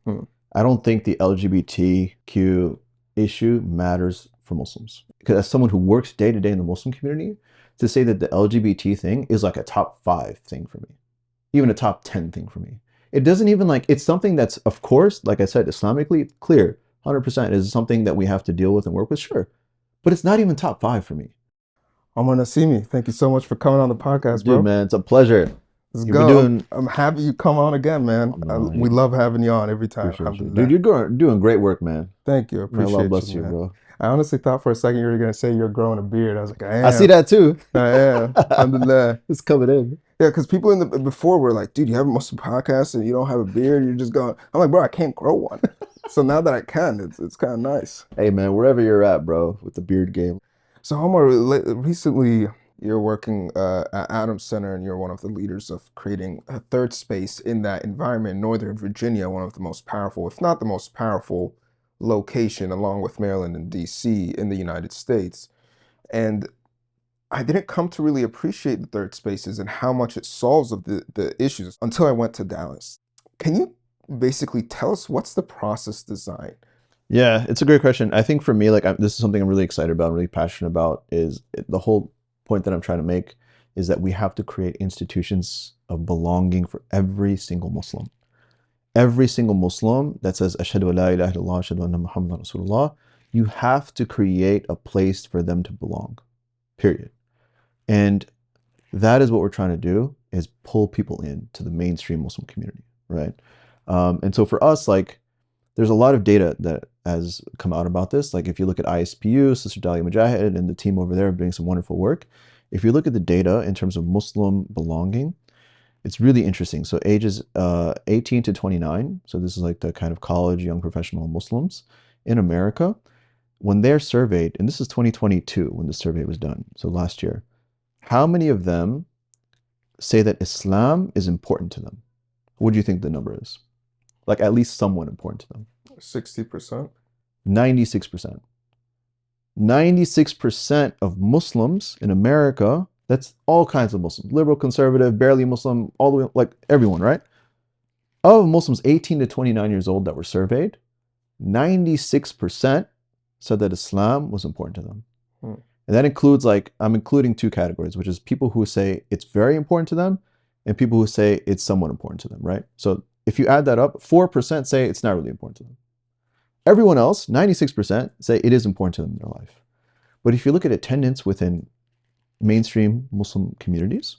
Hmm. I don't think the LGBTQ issue matters for Muslims. Because as someone who works day to day in the Muslim community, to say that the LGBT thing is like a top five thing for me, even a top 10 thing for me. It doesn't even like, it's something that's, of course, like I said, Islamically clear, 100% is something that we have to deal with and work with, sure. But it's not even top five for me. Omar Nassimi, thank you so much for coming on the podcast, Dude, bro. man, it's a pleasure. Let's You've been go. I'm doing, I'm happy you come on again, man. oh, no, We love having you on every time. appreciate you. Dude, Alhamdulillah. you're doing great work, man. Thank you. I May Allah appreciate you, bless you, man. bro. I honestly thought for a second you were gonna say you're growing a beard. I was like, I I see am. that too. I am. Alhamdulillah. It's coming in. Yeah, because people in the before were like, dude, you have a Muslim podcast and you don't have a beard. You're just going. I'm like, bro, I can't grow one. So now that I can, it's kind of nice. Hey, man, wherever you're at, bro, with the beard game. So Omar, recently you're working at Adams Center and you're one of the leaders of creating a third space in that environment in Northern Virginia, one of the most powerful, if not the most powerful location, along with Maryland and DC in the United States. And I didn't come to really appreciate the third spaces and how much it solves of the issues until I went to Dallas. Can you basically tell us what's the process design? Yeah, it's a great question. I think for me, like, this is something I'm really excited about, really passionate about, is the whole point that I'm trying to make is that we have to create institutions of belonging for every single Muslim. Every single Muslim that says, Ashhadu an la ilaha illallah, Ashhadu anna Muhammadan Rasulullah, you have to create a place for them to belong, period. And that is what we're trying to do, is pull people into the mainstream Muslim community, right? And so for us, like, there's a lot of data that has come out about this. Like if you look at ISPU, Sister Dalia Mujahid and the team over there are doing some wonderful work. If you look at the data in terms of Muslim belonging, it's really interesting. So ages 18 to 29, so this is like the kind of college, young professional Muslims in America, when they're surveyed, and this is 2022 when the survey was done, so last year, how many of them say that Islam is important to them? What do you think the number is? Like at least somewhat important to them. 60%. 96%. 96% of Muslims in America, that's all kinds of Muslims, liberal, conservative, barely Muslim, all the way, like everyone, right? Of Muslims 18 to 29 years old that were surveyed, 96% said that Islam was important to them. Hmm. And that includes, like, I'm including two categories, which is people who say it's very important to them and people who say it's somewhat important to them, right? So if you add that up, 4% say it's not really important to them. Everyone else, 96%, say it is important to them in their life. But if you look at attendance within mainstream Muslim communities,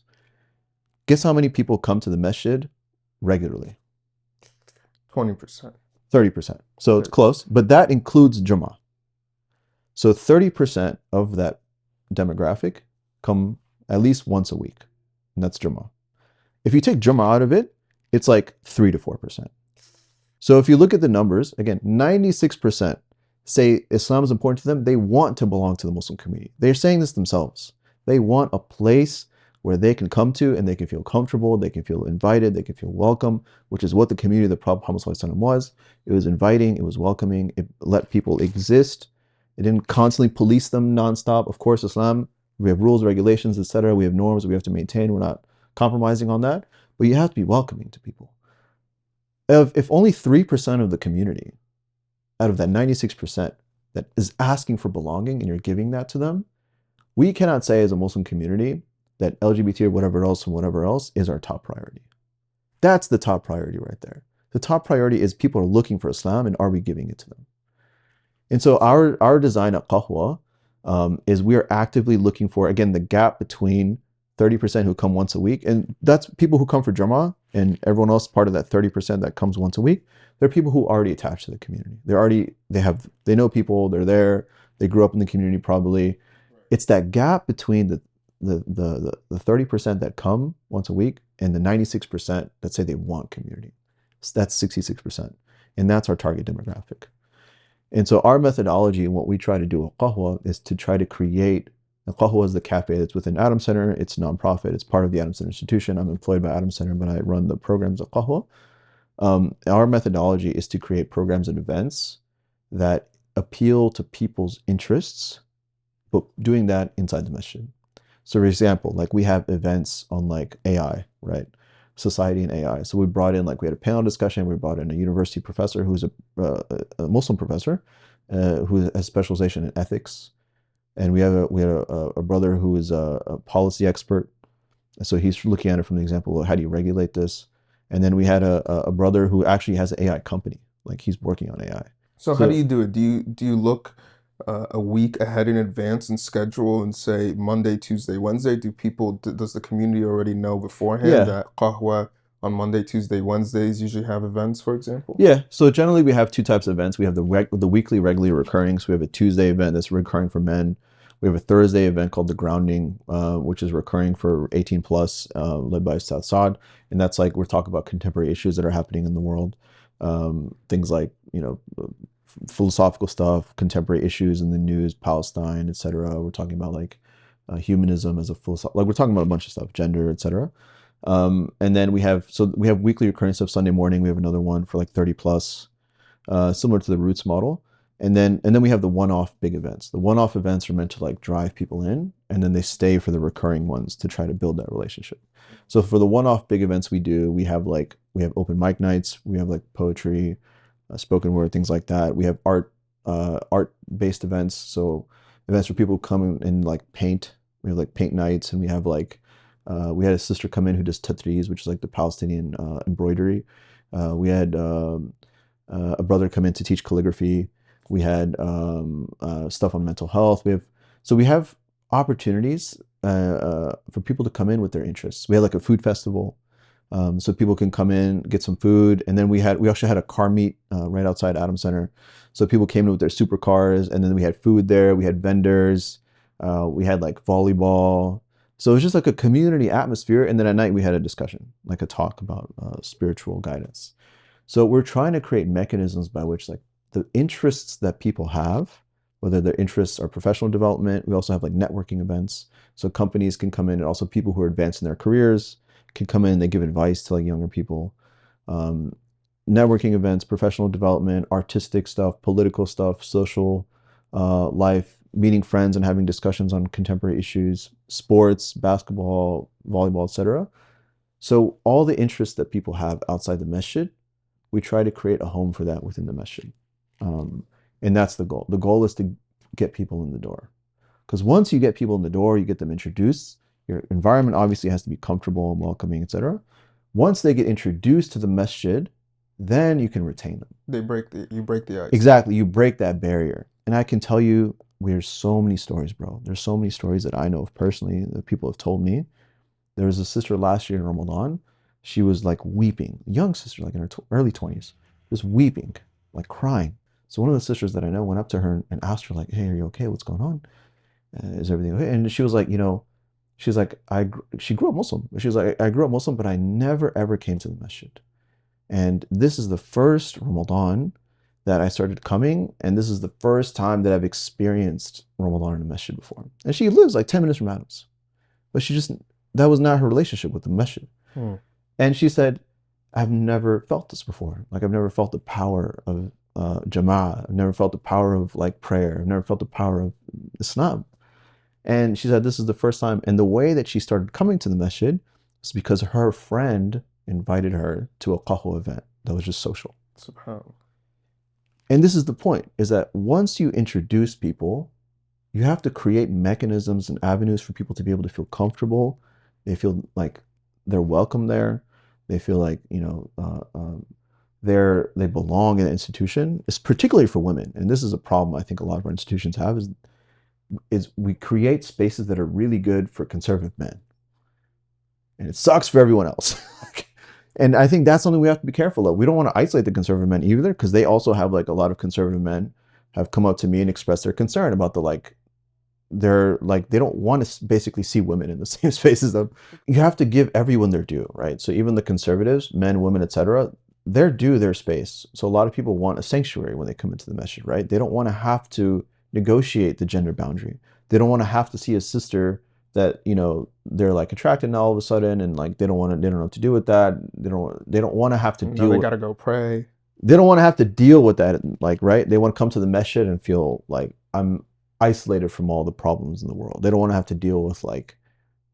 guess how many people come to the masjid regularly? 20%. 30%. So it's close, but that includes Jummah. So 30% of that demographic come at least once a week, and that's Jummah. If you take Jummah out of it, it's like 3 to 4%. So if you look at the numbers, again, 96% say Islam is important to them. They want to belong to the Muslim community. They're saying this themselves. They want a place where they can come to and they can feel comfortable, they can feel invited, they can feel welcome, which is what the community of the Prophet Muhammad was. It was inviting, it was welcoming, it let people exist. It didn't constantly police them nonstop. Of course, Islam, we have rules, regulations, etc. We have norms we have to maintain. We're not compromising on that. But you have to be welcoming to people. If only 3% of the community, out of that 96% that is asking for belonging and you're giving that to them, we cannot say as a Muslim community that LGBT or whatever else is our top priority. That's the top priority right there. The top priority is people are looking for Islam and are we giving it to them? And so our design at Qahwa is we are actively looking for, again, the gap between 30% who come once a week, and that's people who come for Jummah, and everyone else part of that 30% that comes once a week. They're people who are already attached to the community. They know people, they're there, they grew up in the community probably. It's that gap between the 30% that come once a week and the 96% that say they want community. So that's 66%. And that's our target demographic. And so our methodology and what we try to do at Qahwa is to try to create, Qahwa is the cafe that's within Adams Center. It's a nonprofit. It's part of the Adams Center Institution. I'm employed by Adams Center, but I run the programs at Qahwa. Our methodology is to create programs and events that appeal to people's interests, but doing that inside the masjid. So for example, like we have events on like AI, right? society and AI. So we brought in, like, we had a panel discussion. We brought in a university professor who's a Muslim professor who has specialization in ethics, and we had a brother who is a policy expert. So he's looking at it from the example of how do you regulate this, and then we had a brother who actually has an AI company, like he's working on AI. So how do So you do it? Do you look a week ahead in advance and schedule and say Monday, Tuesday, Wednesday? Does the community already know beforehand yeah, that Qahwa on Monday, Tuesday, Wednesdays usually have events, for example? yeah. So generally we have two types of events. We have the weekly regularly recurring. So we have a Tuesday event that's recurring for men. We have a Thursday event called the Grounding, which is recurring for 18 plus, led by South Saad, and that's like we're talking about contemporary issues that are happening in the world, things like philosophical stuff, contemporary issues in the news, Palestine, etc. We're talking about like humanism as a philosophy, like we're talking about a bunch of stuff, gender, etc. And then we have weekly recurring stuff. Sunday morning we have another one for like 30 plus, similar to the Roots model. And then we have the one-off big events. The one-off events are meant to like drive people in, and then they stay for the recurring ones to try to build that relationship. So for the one-off big events we have open mic nights, we have like poetry, spoken word, things like that. We have art-based events, so events where people come and like paint. We have like paint nights, and we have like we had a sister come in who does tatriz, which is like the Palestinian embroidery. We had a brother come in to teach calligraphy. We had stuff on mental health. We have opportunities for people to come in with their interests. We had like a food festival, so people can come in, get some food, and then we also had a car meet right outside Adams Center. So people came in with their supercars, and then we had food there. We had vendors. We had like volleyball. So it was just like a community atmosphere. And then at night we had a discussion, like a talk about spiritual guidance. So we're trying to create mechanisms by which like the interests that people have, whether their interests are professional development, we also have like networking events. So companies can come in, and also people who are advancing their careers can come in and they give advice to like younger people. Um, Networking events, professional development, artistic stuff, political stuff, social life, meeting friends and having discussions on contemporary issues, sports, basketball, volleyball, etc. So all the interests that people have outside the masjid, we try to create a home for that within the masjid. And that's the goal. The goal is to get people in the door. Because once you get people in the door, you get them introduced, your environment obviously has to be comfortable and welcoming, etc. Once they get introduced to the masjid, then you can retain them. You break the ice. Exactly. You break that barrier. And I can tell you, there's so many stories, bro. There's so many stories that I know of personally that people have told me. There was a sister last year in Ramadan. She was like weeping, a young sister, like in her early 20s, just weeping, like crying. So one of the sisters that I know went up to her and asked her, like, "Hey, are you okay? What's going on? Is everything okay?" And she was like, she's like, she grew up Muslim. She was like, I grew up Muslim, but I never ever came to the masjid. And this is the first Ramadan that I started coming, and this is the first time that I've experienced Ramadan in the masjid before. And she lives like 10 minutes from Adams, but that was not her relationship with the masjid. And she said, I've never felt this before. Like, I've never felt the power of Jama'ah. I've never felt the power of like prayer. I've never felt the power of Islam. And she said this is the first time. And the way that she started coming to the masjid was because her friend invited her to a qahwa event that was just social. Subhanallah. And this is the point, is that once you introduce people, you have to create mechanisms and avenues for people to be able to feel comfortable. They feel like they're welcome there. They feel like, they belong in an institution. It's particularly for women. And this is a problem I think a lot of our institutions have is we create spaces that are really good for conservative men. And it sucks for everyone else. And I think that's something we have to be careful of. We don't want to isolate the conservative men either, because they also have like a lot of conservative men have come up to me and expressed their concern about they don't want to basically see women in the same spaces. You have to give everyone their due, right? So even the conservatives, men, women, etc., they're due their space. So a lot of people want a sanctuary when they come into the masjid, right? They don't want to have to negotiate the gender boundary. They don't want to have to see a sister that they're like attracted now all of a sudden, and like they don't know what to do with that. They don't want to have to deal. They gotta go pray. They don't want to have to deal with that, like, right? They want to come to the masjid and feel like I'm isolated from all the problems in the world. They don't want to have to deal with like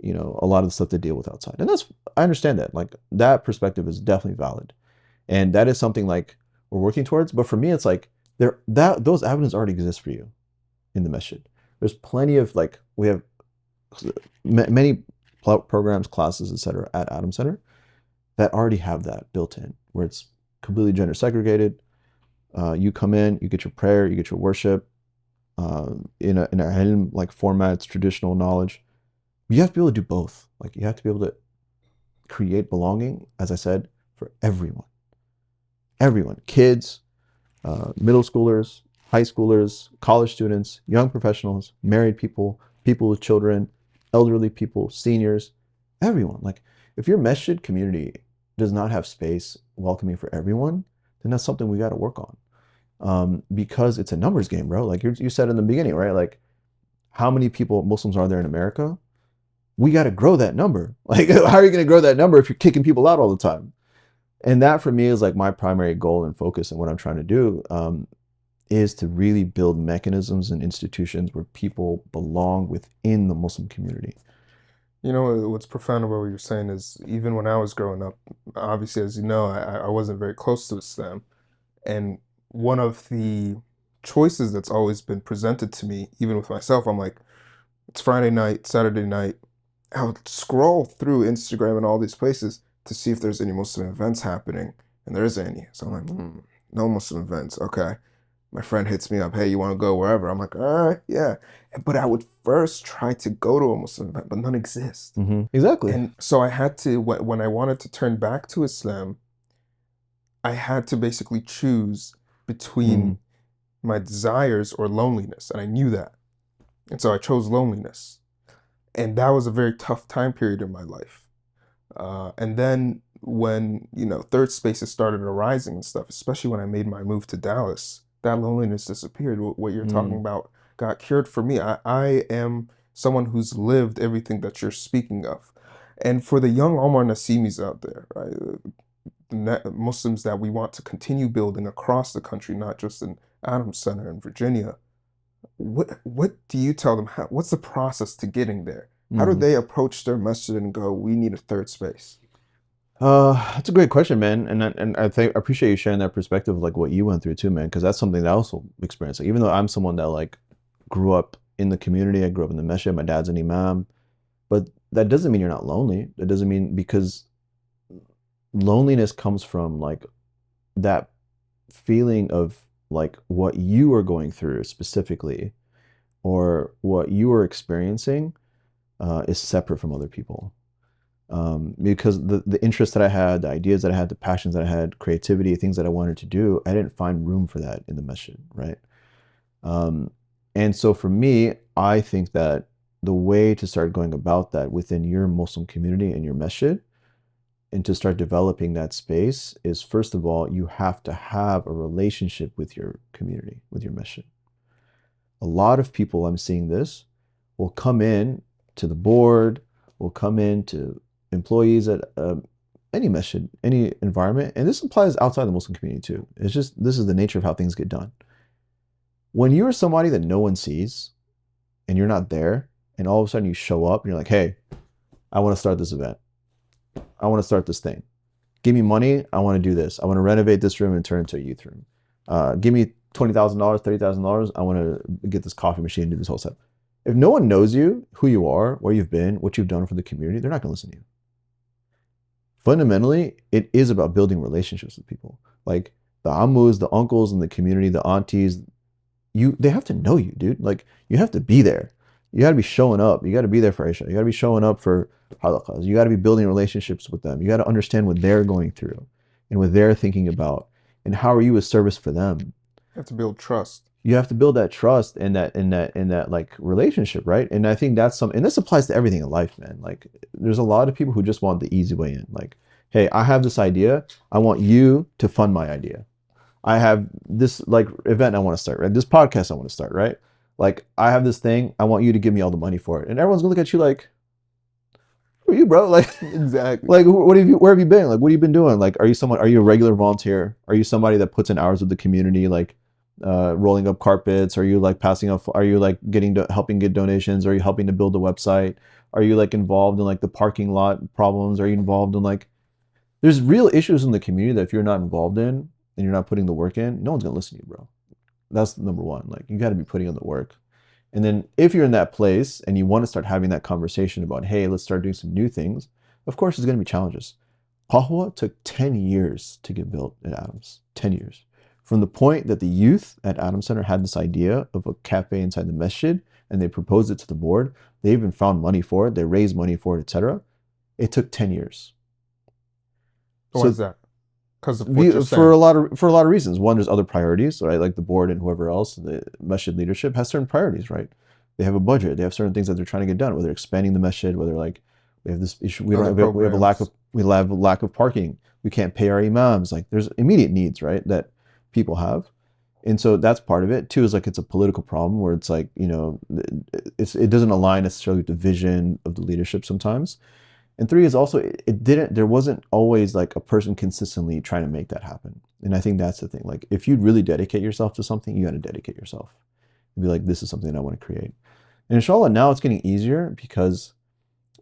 you know, a lot of the stuff they deal with outside. And I understand that. Like, that perspective is definitely valid. And that is something like we're working towards. But for me, it's like those avenues already exist for you in the masjid. There's plenty of, like, we have many programs, classes, etc. at Adam Center that already have that built in, where it's completely gender segregated. You come in, you get your prayer, you get your worship in a ilm like format. It's traditional knowledge. You have to be able to do both. Like, you have to be able to create belonging, as I said, for everyone. Everyone, kids, middle schoolers, high schoolers, college students, young professionals, married people, people with children, elderly people, seniors, everyone. Like, if your masjid community does not have space welcoming for everyone, then that's something we got to work on. Because it's a numbers game, bro. Like you said in the beginning, right? Like, how many Muslims are there in America? We got to grow that number. Like, how are you going to grow that number if you're kicking people out all the time? And that for me is like my primary goal and focus, and what I'm trying to do is to really build mechanisms and institutions where people belong within the Muslim community. You know, what's profound about what you're saying is, even when I was growing up, obviously, as you know, I wasn't very close to Islam. And one of the choices that's always been presented to me, even with myself, I'm like, it's Friday night, Saturday night. I would scroll through Instagram and all these places to see if there's any Muslim events happening, and there isn't any. So I'm like, no Muslim events. Okay. My friend hits me up, hey, you want to go wherever? I'm like, all right, yeah. But I would first try to go to a Muslim event, but none exist. Exactly. And so I had to, when I wanted to turn back to Islam, I had to basically choose between my desires or loneliness. And I knew that. And so I chose loneliness. And that was a very tough time period in my life. And then when, you know, third spaces started arising and stuff, especially when I made my move to Dallas, that loneliness disappeared. What you're talking about got cured for me. I am someone who's lived everything that you're speaking of. And for the young Omar Nassimis out there, right, the Muslims that we want to continue building across the country, not just in Adams Center in Virginia, what do you tell them? What's the process to getting there? How do they approach their masjid and go, we need a third space? That's a great question, man. And I appreciate you sharing that perspective of like what you went through too, man, because that's something that I also experienced. Like, even though I'm someone that like grew up in the community, I grew up in the masjid, my dad's an imam, but that doesn't mean you're not lonely. That doesn't mean, because loneliness comes from like that feeling of like what you are going through specifically, or what you are experiencing is separate from other people. Because the interests that I had, the ideas that I had, the passions that I had, creativity, things that I wanted to do, I didn't find room for that in the masjid, right? And so for me, I think that the way to start going about that within your Muslim community and your masjid, and to start developing that space, is, first of all, you have to have a relationship with your community, with your masjid. A lot of people, I'm seeing this, will come in to the board, will come in to employees at any masjid, any environment, and this applies outside the Muslim community too. It's just, this is the nature of how things get done. When you're somebody that no one sees, and you're not there, and all of a sudden you show up and you're like, hey, I want to start this event. I want to start this thing. Give me money. I want to do this. I want to renovate this room and turn it into a youth room. Give me $20,000, $30,000. I want to get this coffee machine and do this whole stuff. If no one knows you, who you are, where you've been, what you've done for the community, they're not going to listen to you. Fundamentally, it is about building relationships with people. Like the ammus, the uncles in the community, the aunties, they have to know you, dude. Like, you have to be there. You got to be showing up. You got to be there for Aisha. You got to be showing up for halaqas. You got to be building relationships with them. You got to understand what they're going through and what they're thinking about, and how are you a service for them. You have to build trust. You have to build that trust and that like relationship, right? And I think that's and this applies to everything in life, man. Like, there's a lot of people who just want the easy way in. Like, hey, I have this idea. I want you to fund my idea. I have this like event I want to start, right? This podcast I want to start, right? Like, I have this thing. I want you to give me all the money for it. And everyone's gonna look at you like, who are you, bro? Like, exactly. Like, where have you been? Like, what have you been doing? Like, are you a regular volunteer? Are you somebody that puts in hours with the community? Like, rolling up carpets? Are you like passing off? Are you like helping get donations? Are you helping to build a website? Are you like involved in like the parking lot problems? Are you involved in like, there's real issues in the community that if you're not involved in and you're not putting the work in, no one's gonna listen to you, bro. That's number one. Like, you got to be putting in the work. And then if you're in that place and you want to start having that conversation about, hey, let's start doing some new things, of course there's going to be challenges. Qahwa took 10 years to get built at Adams. 10 years. From the point that the youth at Adams Center had this idea of a cafe inside the masjid and they proposed it to the board, they even found money for it, they raised money for it, etc. It took 10 years. Why is that? Because of what you're saying. For a lot of reasons. One, there's other priorities, right? Like the board and whoever else, the masjid leadership has certain priorities, right? They have a budget. They have certain things that they're trying to get done. Whether expanding the masjid, whether like we have this issue, we have a lack of parking. We can't pay our imams. Like there's immediate needs, right, that people have, and so that's part of it. Two is like it's a political problem where it's like, you know, it doesn't align necessarily with the vision of the leadership sometimes. And three is also, there wasn't always like a person consistently trying to make that happen. And I think that's the thing. Like if you really dedicate yourself to something, you got to dedicate yourself. Be like, this is something I want to create. And inshallah, now it's getting easier because.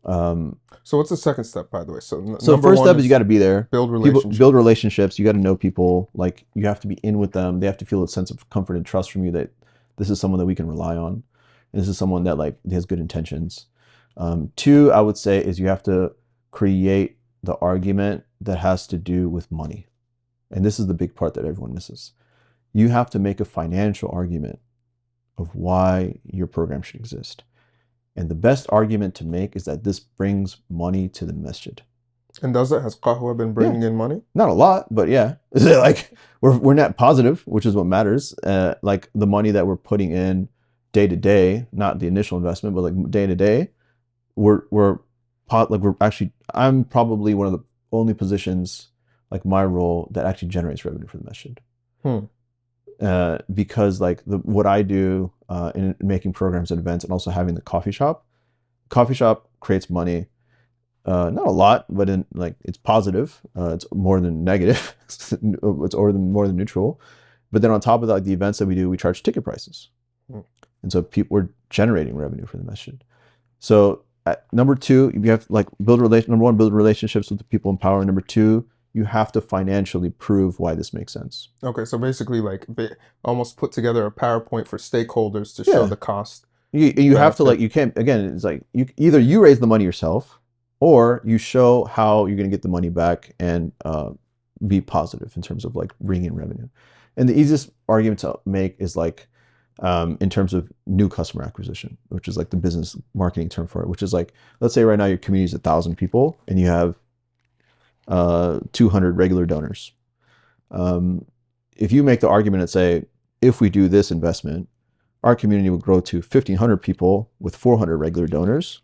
So what's the second step, by the way? So the first step is you got to be there. Build relationships. Build relationships. You got to know people. Like you have to be in with them. They have to feel a sense of comfort and trust from you that this is someone that we can rely on. And this is someone that like has good intentions. Two, I would say, is you have to create the argument that has to do with money. And this is the big part that everyone misses. You have to make a financial argument of why your program should exist. And the best argument to make is that this brings money to the masjid. And does it? Has Qahwa been bringing in money? Not a lot, but yeah. Like we're net positive, which is what matters. Like the money that we're putting in day to day, not the initial investment, but like day to day, I'm probably one of the only positions, like my role, that actually generates revenue for the masjid. Because like what I do in making programs and events and also having the coffee shop creates money. Not a lot, but it's positive. It's more than negative. It's more than neutral. But then on top of that, like the events that we do, we charge ticket prices. And so we're generating revenue for the masjid. So number two, you have like build relationships with the people in power. Number two, you have to financially prove why this makes sense. Okay, so basically like they almost put together a PowerPoint for stakeholders to show the cost. You have to, like, you can't, again, it's like either you raise the money yourself or you show how you're going to get the money back and be positive in terms of like bringing in revenue. And the easiest argument to make is like in terms of new customer acquisition, which is like the business marketing term for it, which is like, let's say right now your community is 1,000 people and you have 200 regular donors. If you make the argument and say, if we do this investment, our community will grow to 1,500 people with 400 regular donors,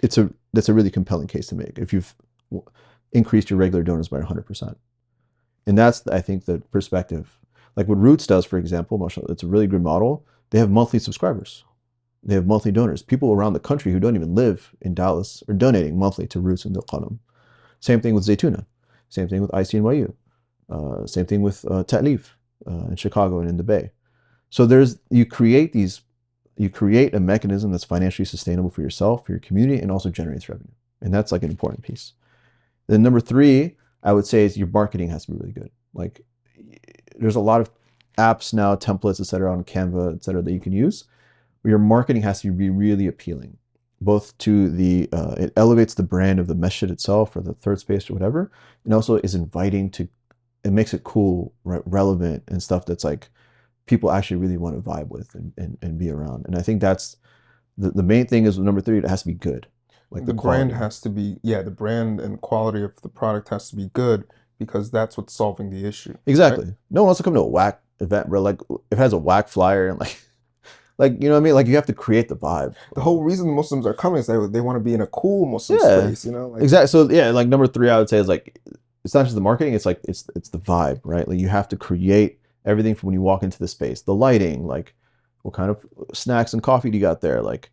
that's a really compelling case to make if you've increased your regular donors by 100%. And that's, I think, the perspective. Like what Roots does, for example, mashallah, it's a really good model. They have monthly subscribers. They have monthly donors. People around the country who don't even live in Dallas are donating monthly to Roots and Dil Qalam. Same thing with Zaytuna. Same thing with ICNYU. Same thing with Ta'leef in Chicago and in the Bay. So you create a mechanism that's financially sustainable for yourself, for your community, and also generates revenue. And that's like an important piece. Then number three, I would say, is your marketing has to be really good. Like there's a lot of apps now, templates, et cetera, on Canva, et cetera, that you can use. But your marketing has to be really appealing, both to it elevates the brand of the masjid itself or the third space or whatever, and also is inviting to, it makes it cool, right, relevant, and stuff that's like people actually really want to vibe with and be around. And I think that's the main thing is number three, it has to be good. Like the brand has to be, the brand and quality of the product has to be good because that's what's solving the issue. Exactly. Right? No one wants to come to a whack event, bro. Like if it has a whack flyer and like, you know what I mean? Like you have to create the vibe. The whole reason the Muslims are coming is they want to be in a cool Muslim space, you know? Like, exactly. So yeah, like number three, I would say is like, it's not just the marketing, it's like, it's the vibe, right? Like you have to create everything from when you walk into the space, the lighting, like what kind of snacks and coffee do you got there? Like,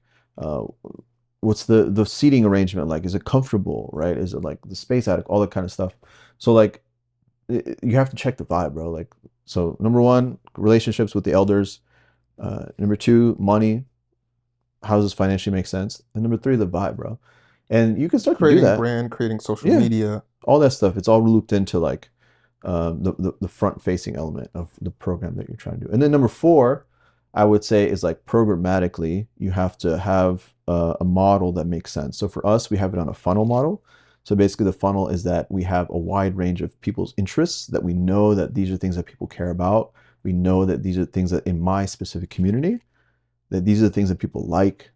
what's the seating arrangement like? Is it comfortable, right? Is it like the space attic, all that kind of stuff. So like, you have to check the vibe, bro. Like So number one, relationships with the elders. Number two, money. How does this financially make sense? And number three, the vibe, bro. And you can start to do Creating that. brand, creating social Yeah, media. all that stuff. It's all looped into like the front facing element of the program that you're trying to do. And then number four, I would say is like programmatically, you have to have a model that makes sense. So for us, we have it on a funnel model. So basically the funnel is that we have a wide range of people's interests that we know that these are things that people care about. We know that these are things that in my specific community, that these are the things that people like,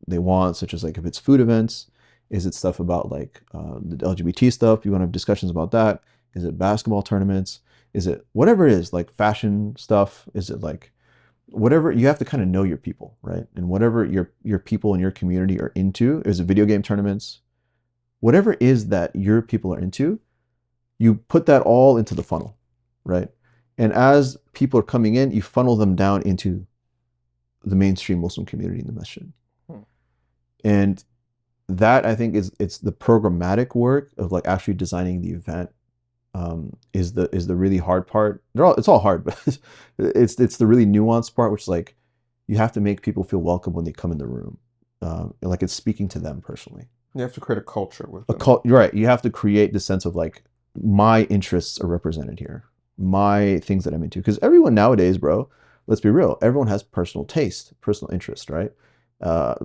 they want, such as like if it's food events, is it stuff about like the LGBT stuff? You want to have discussions about that? Is it basketball tournaments? Is it whatever it is, like fashion stuff? Is it like whatever? You have to kind of know your people, right? And whatever your people in your community are into, is it video game tournaments? Whatever it is that your people are into, you put that all into the funnel, right? And as people are coming in, you funnel them down into the mainstream Muslim community in the masjid. And that I think it's the programmatic work of like actually designing the event is the really hard part. It's all hard, but it's the really nuanced part, which is like you have to make people feel welcome when they come in the room, like it's speaking to them personally. You have to create a culture with them. Right. You have to create the sense of like my interests are represented here, my things that I'm into, because everyone nowadays, bro, let's be real, everyone has personal taste, personal interest, right?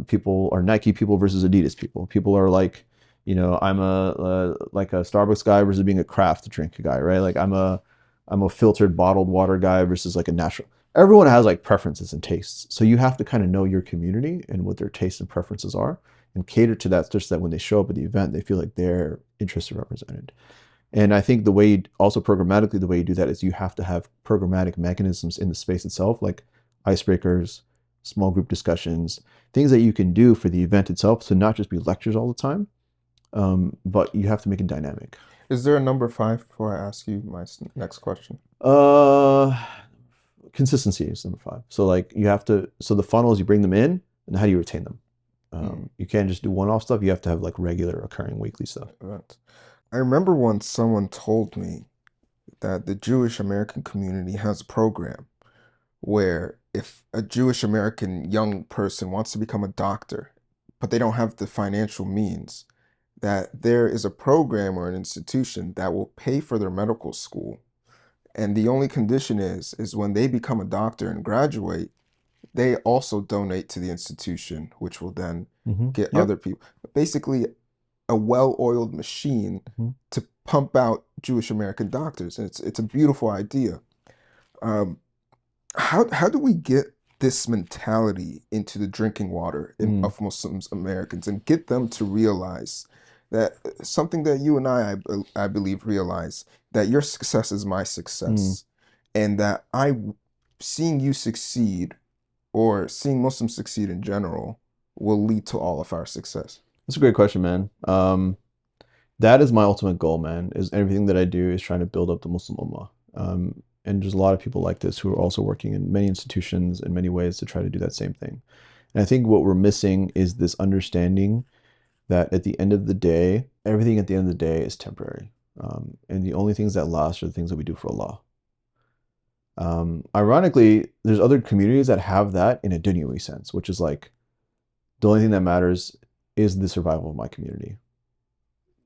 People are Nike people versus Adidas people. People are like, you know, I'm a like a Starbucks guy versus being a craft drink guy, right? Like I'm a filtered bottled water guy versus like a natural. Everyone has like preferences and tastes. So you have to kind of know your community and what their tastes and preferences are and cater to that, such that when they show up at the event, they feel like their interests are represented. And I think the way, also programmatically, the way you do that is you have to have programmatic mechanisms in the space itself, like icebreakers, small group discussions, things that you can do for the event itself to not just be lectures all the time, but you have to make it dynamic. Is there a number 5 before I ask you my next question? Consistency is number 5. So like you have to, so the funnels, you bring them in, and how do you retain them? You can't just do one-off stuff. You have to have like regular occurring weekly stuff. Right. I remember once someone told me that the Jewish American community has a program where if a Jewish American young person wants to become a doctor, but they don't have the financial means, that there is a program or an institution that will pay for their medical school. And the only condition is when they become a doctor and graduate, they also donate to the institution, which will then get Yep. other people. Basically, a well-oiled machine to pump out Jewish American doctors. And it's a beautiful idea. How do we get this mentality into the drinking water of Muslims Americans and get them to realize that something that you and I believe realize that your success is my success, and that seeing you succeed or seeing Muslims succeed in general will lead to all of our success? That's a great question, man. That is my ultimate goal, man, is everything that I do is trying to build up the Muslim Ummah. And there's a lot of people like this who are also working in many institutions in many ways to try to do that same thing. And I think what we're missing is this understanding that at the end of the day, everything at the end of the day is temporary. And the only things that last are the things that we do for Allah. Ironically, there's other communities that have that in a dunyawi sense, which is like, the only thing that matters is the survival of my community.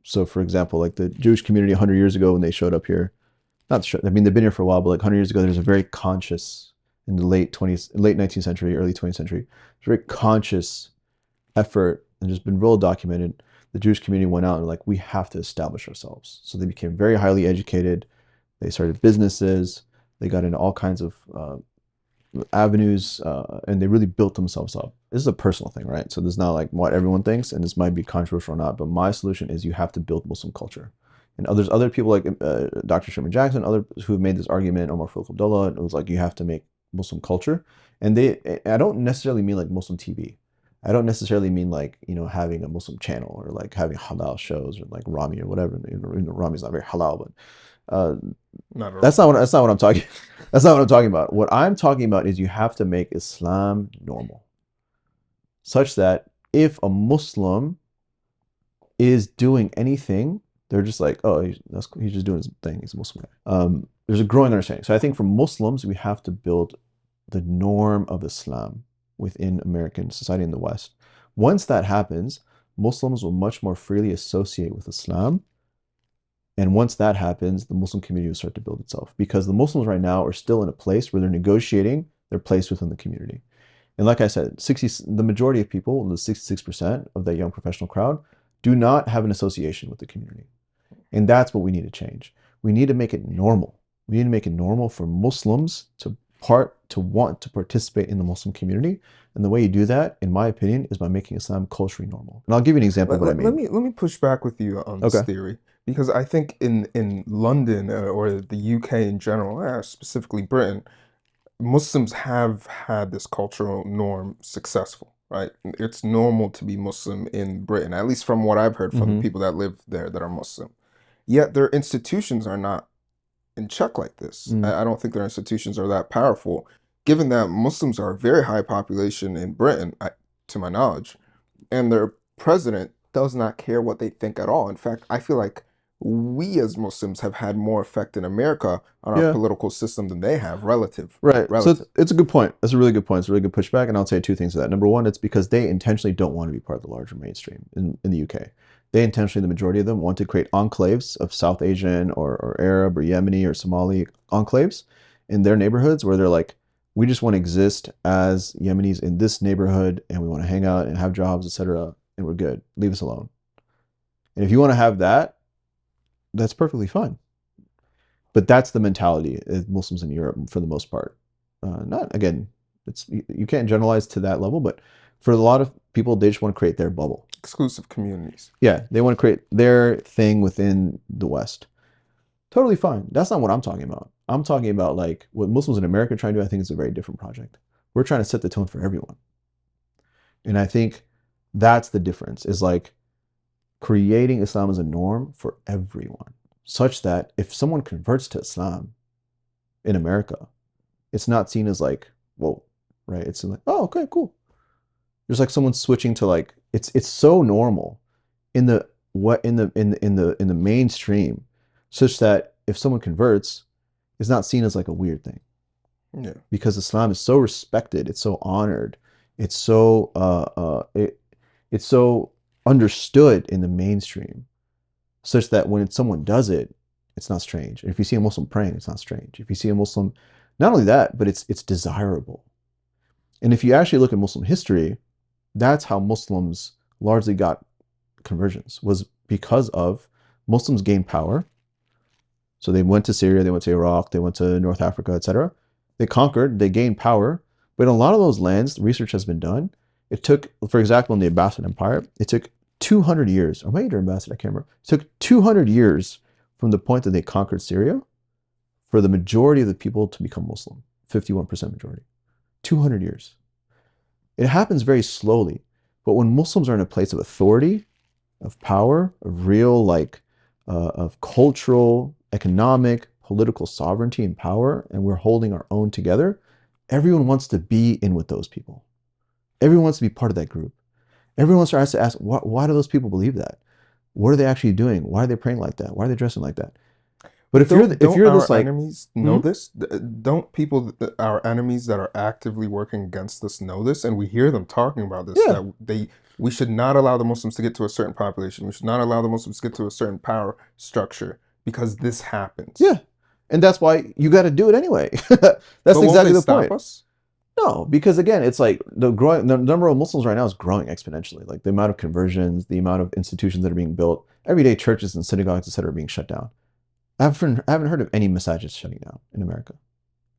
So for example, like the Jewish community 100 years ago when they showed up here, I mean, they've been here for a while, but like 100 years ago, there's a very conscious, in the late 19th century, early 20th century, very conscious effort, and just been well documented. The Jewish community went out and like, we have to establish ourselves. So they became very highly educated. They started businesses. They got into all kinds of avenues, and they really built themselves up. This is a personal thing, right? So this is not like what everyone thinks, and this might be controversial or not, but my solution is you have to build Muslim culture. And there's other people like Dr. Sherman Jackson, others who have made this argument, Omar Abdullah, it was like, you have to make Muslim culture. And I don't necessarily mean like Muslim TV. I don't necessarily mean like, you know, having a Muslim channel or like having halal shows or like Rami or whatever. Rami's not very halal, but that's not what I'm talking. That's not what I'm talking about. What I'm talking about is you have to make Islam normal, such that if a Muslim is doing anything, they're just like, oh, he's just doing his thing. He's a Muslim guy. there's a growing understanding. So I think for Muslims, we have to build the norm of Islam within American society in the West. Once that happens, Muslims will much more freely associate with Islam. And once that happens, the Muslim community will start to build itself, because the Muslims right now are still in a place where they're negotiating their place within the community. And like I said, the majority of people, the 66% of that young professional crowd, do not have an association with the community. And that's what we need to change. We need to make it normal. We need to make it normal for Muslims to want to participate in the Muslim community. And the way you do that, in my opinion, is by making Islam culturally normal. And I'll give you an example of what I mean. Let me push back with you on this Okay. theory, because I think in London or the UK in general, specifically Britain, Muslims have had this cultural norm successful, right? It's normal to be Muslim in Britain, at least from what I've heard from the Mm-hmm. people that live there that are Muslim. Yet their institutions are not in check like this. Mm. I don't think their institutions are that powerful, given that Muslims are a very high population in Britain, to my knowledge, and their president does not care what they think at all. In fact, I feel like we as Muslims have had more effect in America on our Yeah. political system than they have, relative. Right. Relative. So it's a good point. That's a really good point. It's a really good pushback. And I'll say two things to that. Number one, it's because they intentionally don't want to be part of the larger mainstream in the UK. They intentionally, the majority of them, want to create enclaves of South Asian or Arab or Yemeni or Somali enclaves in their neighborhoods, where they're like, we just want to exist as Yemenis in this neighborhood, and we want to hang out and have jobs, etc., and we're good. Leave us alone. And if you want to have that, that's perfectly fine. But that's the mentality of Muslims in Europe for the most part. Not again, you can't generalize to that level, but for a lot of people, they just want to create their bubble. Exclusive communities. Yeah, they want to create their thing within the West. Totally fine. That's not what I'm talking about. I'm talking about like what Muslims in America are trying to do. I think is a very different project. We're trying to set the tone for everyone. And I think that's the difference, is like creating Islam as a norm for everyone, such that if someone converts to Islam in America, it's not seen as like, whoa, right? It's like, oh, okay, cool. There's like someone switching to like, it's so normal in the mainstream, such that if someone converts, it's not seen as like a weird thing. Yeah. Because Islam is so respected, it's so honored, it's so it's so understood in the mainstream, such that when someone does it, it's not strange. And if you see a Muslim praying, it's not strange. If you see a Muslim, not only that, but it's desirable. And if you actually look at Muslim history, that's how Muslims largely got conversions, was because of Muslims gained power. So they went to Syria, they went to Iraq, they went to North Africa, etc. They conquered, they gained power. But in a lot of those lands, research has been done. It took, for example, in the Abbasid Empire, it took 200 years, or maybe Abbasid, I can't remember. It took 200 years from the point that they conquered Syria for the majority of the people to become Muslim, 51% majority. 200 years. It happens very slowly, but when Muslims are in a place of authority, of power, of real of cultural, economic, political sovereignty and power, and we're holding our own together, everyone wants to be in with those people. Everyone wants to be part of that group. Everyone starts to ask, why do those people believe that? What are they actually doing? Why are they praying like that? Why are they dressing like that? But if you're this like, enemies know this? Don't people, our enemies that are actively working against us, know this? And we hear them talking about this, Yeah. that we should not allow the Muslims to get to a certain population. We should not allow the Muslims to get to a certain power structure because this happens. Yeah. And that's why you got to do it anyway. That's But exactly the stop point. Us? No, because again, it's like the number of Muslims right now is growing exponentially. Like the amount of conversions, the amount of institutions that are being built, everyday churches and synagogues, etc., are being shut down. I haven't heard of any masajids shutting down in America.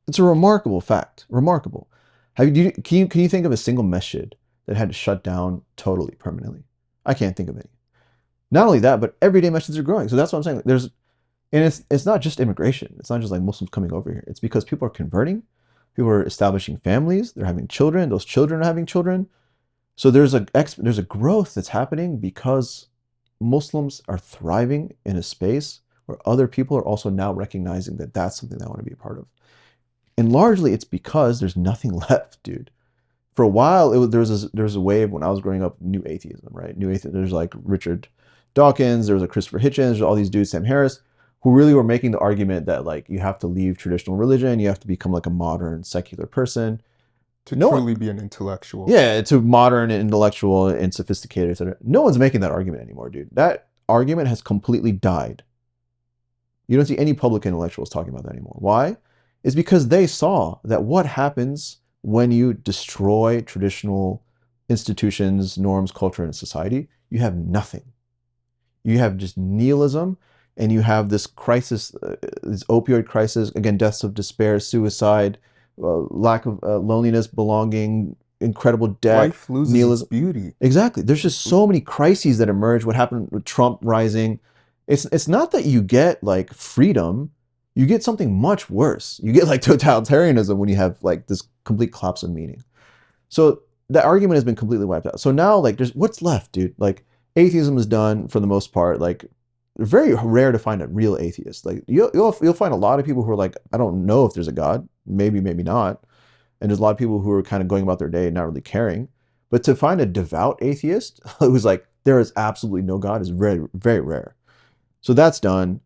It's a remarkable fact. Remarkable. Can you think of a single masjid that had to shut down totally, permanently? I can't think of any. Not only that, but everyday masjids are growing. So that's what I'm saying. It's not just immigration. It's not just like Muslims coming over here. It's because people are converting. People are establishing families. They're having children. Those children are having children. So there's a growth that's happening because Muslims are thriving in a space where other people are also now recognizing that that's something they want to be a part of. And largely it's because there's nothing left, dude. For a while, there was a wave when I was growing up, new atheism, right? New atheism. There's like Richard Dawkins, there was a Christopher Hitchens, there's all these dudes, Sam Harris. who really were making the argument that like you have to leave traditional religion, you have to become like a modern secular person. To truly be an intellectual. Yeah, to modern and intellectual and sophisticated, etc. No one's making that argument anymore, dude. That argument has completely died. You don't see any public intellectuals talking about that anymore. Why? It's because they saw that what happens when you destroy traditional institutions, norms, culture, and society, you have nothing. You have just nihilism, and you have this crisis, this opioid crisis, again, deaths of despair, suicide, lack of loneliness, belonging, incredible debt, life loses nihilism. its beauty. Exactly. There's just so many crises that emerge. What happened with Trump rising? It's not that you get like freedom, you get something much worse. You get like totalitarianism when you have like this complete collapse of meaning. So that argument has been completely wiped out. So now like there's what's left, dude? Like atheism is done for the most part. Like very rare to find a real atheist. Like you'll find a lot of people who are like, I don't know if there's a God, maybe not. And there's a lot of people who are kind of going about their day and not really caring. But to find a devout atheist who's like, there is absolutely no God is very, very rare. So that's done.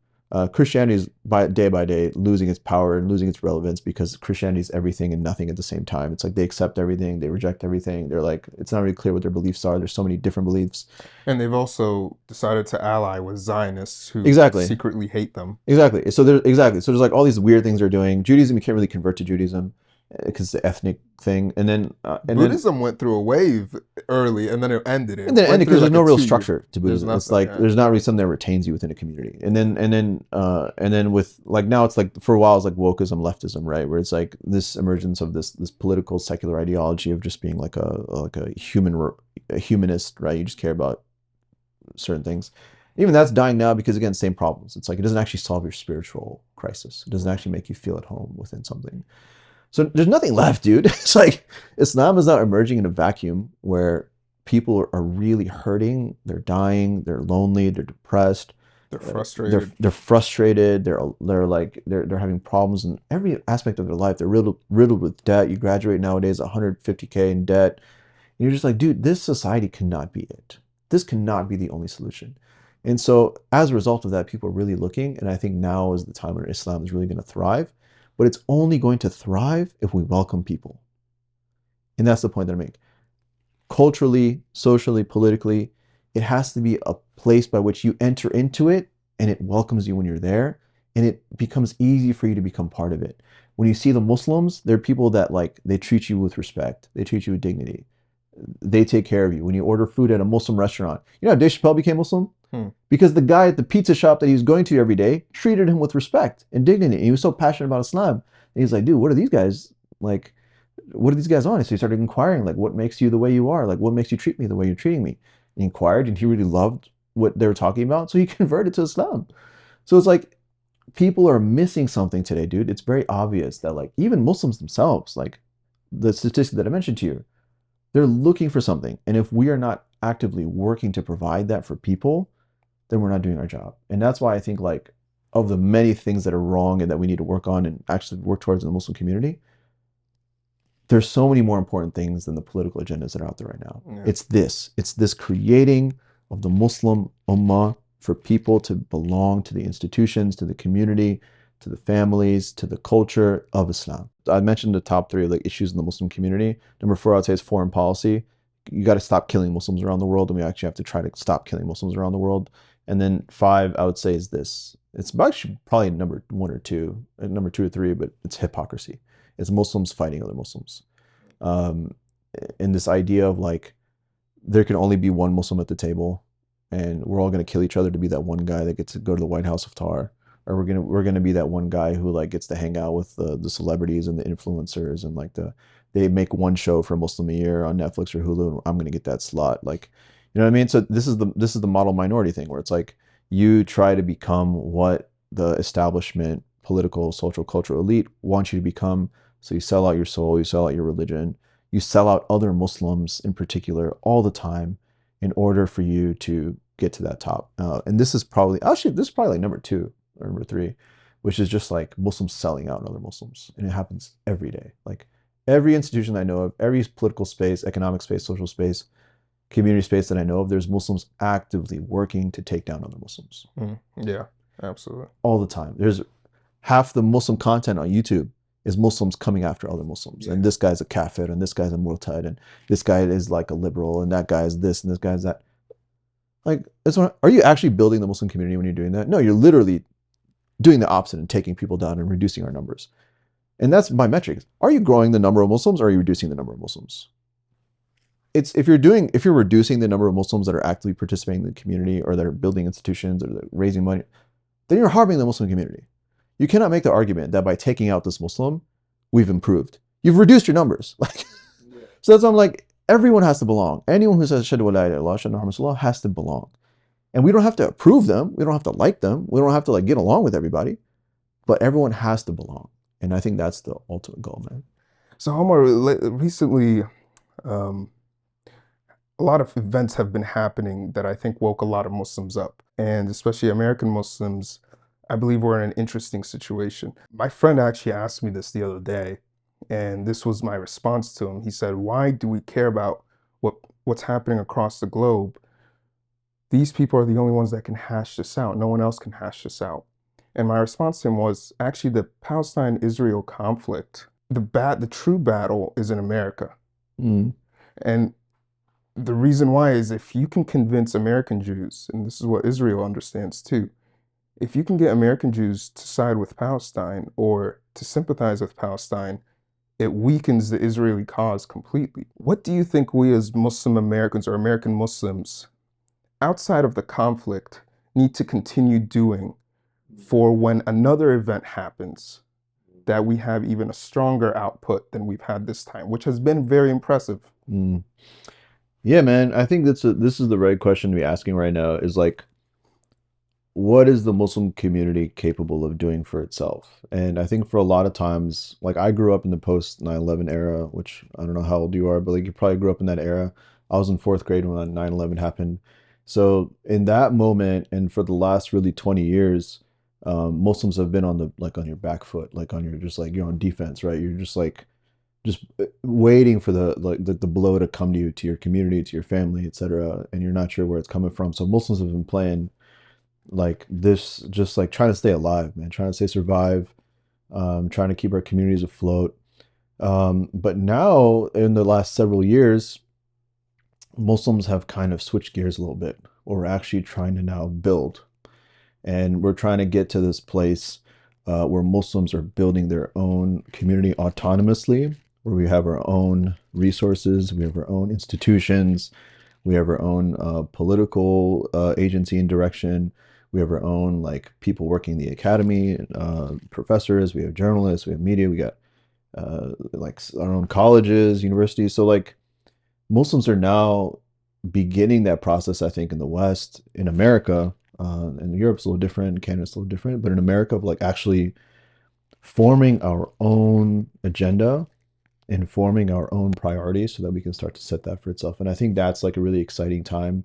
Christianity is by day losing its power and losing its relevance because Christianity is everything and nothing at the same time. It's like they accept everything, they reject everything. They're like, it's not really clear what their beliefs are. There's so many different beliefs. And they've also decided to ally with Zionists who secretly hate them. Exactly. So there's like all these weird things they're doing. Judaism, you can't really convert to Judaism because it's the ethnic thing. And then Buddhism went through a wave early, and then it ended. And then ended because there's no real structure to Buddhism. It's like there's not really something that retains you within a community. And then with like now it's like for a while it's like wokeism, leftism, right? Where it's like this emergence of this political secular ideology of just being like a humanist, right? You just care about certain things. Even that's dying now because again, same problems. It's like it doesn't actually solve your spiritual crisis. It doesn't actually make you feel at home within something. So there's nothing left, dude. It's like Islam is now emerging in a vacuum where people are really hurting. They're dying. They're lonely. They're depressed. They're frustrated. They're frustrated. They're having problems in every aspect of their life. They're riddled with debt. You graduate nowadays 150K in debt. And you're just like, dude, this society cannot be it. This cannot be the only solution. And so as a result of that, people are really looking. And I think now is the time when Islam is really going to thrive. But it's only going to thrive if we welcome people. And that's the point that I make. Culturally, socially, politically, it has to be a place by which you enter into it and it welcomes you when you're there. And it becomes easy for you to become part of it. When you see the Muslims, they're people that like, they treat you with respect. They treat you with dignity. They take care of you. When you order food at a Muslim restaurant, you know how Dave Chappelle became Muslim? Because the guy at the pizza shop that he was going to every day treated him with respect and dignity. And he was so passionate about Islam. And he's like, dude, what are these guys like? What are these guys on? So he started inquiring, like, what makes you the way you are? Like, what makes you treat me the way you're treating me? He inquired and he really loved what they were talking about. So he converted to Islam. So it's like people are missing something today, dude. It's very obvious that like even Muslims themselves, like the statistic that I mentioned to you, they're looking for something. And if we are not actively working to provide that for people, then we're not doing our job. And that's why I think like of the many things that are wrong and that we need to work on and actually work towards in the Muslim community, there's so many more important things than the political agendas that are out there right now. Yeah. It's this creating of the Muslim Ummah for people to belong to the institutions, to the community, to the families, to the culture of Islam. I mentioned the top 3 like issues in the Muslim community. Number 4, I'd say is foreign policy. You got to stop killing Muslims around the world, and we actually have to try to stop killing Muslims around the world. And then 5, I would say, is this. It's actually probably number 1 or 2, number 2 or 3, but it's hypocrisy. It's Muslims fighting other Muslims. And this idea of like, there can only be one Muslim at the table, and we're all going to kill each other to be that one guy that gets to go to the White House iftar, or we're gonna be that one guy who like gets to hang out with the celebrities and the influencers, and like they make one show for a Muslim a year on Netflix or Hulu, and I'm gonna get that slot. Like, you know what I mean? So this is the model minority thing, where it's like you try to become what the establishment, political, social, cultural elite wants you to become. So you sell out your soul, you sell out your religion, you sell out other Muslims in particular all the time in order for you to get to that top. And this is probably like number 2 or number 3, which is just like Muslims selling out other Muslims. And it happens every day. Like every institution I know of, every political space, economic space, social space, community space that I know of, there's Muslims actively working to take down other Muslims. Yeah. Absolutely. all the time. There's half the Muslim content on YouTube is Muslims coming after other Muslims. Yeah. And this guy's a kafir, and this guy's a murtad, and this guy is like a liberal, and that guy is this, and this guy's that. Like, are you actually building the Muslim community when you're doing that? No, you're literally doing the opposite and taking people down and reducing our numbers. And that's my metrics. Are you growing the number of Muslims, or are you reducing the number of Muslims? It's if you're reducing the number of Muslims that are actively participating in the community, or that are building institutions, or that are raising money, then you're harming the Muslim community. You cannot make the argument that by taking out this Muslim, we've improved. You've reduced your numbers. Like, so that's why I'm like, everyone has to belong. Anyone who says Ashhadu an la ilaha illallah, Ashhadu anna Muhammadan Rasulullah has to belong. And we don't have to approve them. We don't have to like them. We don't have to like get along with everybody. But everyone has to belong. And I think that's the ultimate goal, man. So, Omar, recently, um, a lot of events have been happening that I think woke a lot of Muslims up, and especially American Muslims. I believe we're in an interesting situation. My friend actually asked me this the other day, and this was my response to him. He said, "Why do we care about what's happening across the globe? These people are the only ones that can hash this out. No one else can hash this out." And my response to him was, actually, the Palestine-Israel conflict, the true battle is in America. Mm. And the reason why is, if you can convince American Jews, and this is what Israel understands too, if you can get American Jews to side with Palestine or to sympathize with Palestine, it weakens the Israeli cause completely. What do you think we as Muslim Americans or American Muslims, outside of the conflict, need to continue doing for when another event happens, that we have even a stronger output than we've had this time, which has been very impressive? Mm. Yeah, man. I think this is the right question to be asking right now, is like, what is the Muslim community capable of doing for itself? And I think for a lot of times, like, I grew up in the post 9/11 era, which I don't know how old you are, but like, you probably grew up in that era. I was in fourth grade when 9/11 happened. So in that moment, and for the last really 20 years, Muslims have been on the like on your back foot, like on your just like you're on defense, right? You're just like just waiting for the blow to come to you, to your community, to your family, etc. And you're not sure where it's coming from. So Muslims have been playing like this, just like trying to stay alive, man, trying to stay survive, trying to keep our communities afloat. But now in the last several years, Muslims have kind of switched gears a little bit. We're actually trying to now build, and we're trying to get to this place where Muslims are building their own community autonomously, where we have our own resources, we have our own institutions, we have our own political agency and direction. We have our own like people working in the academy, professors. We have journalists. We have media. We got like our own colleges, universities. So like Muslims are now beginning that process. I think in the West, in America, and Europe's a little different. Canada's a little different, but in America, of like actually forming our own agenda and forming our own priorities so that we can start to set that for itself. And I think that's like a really exciting time.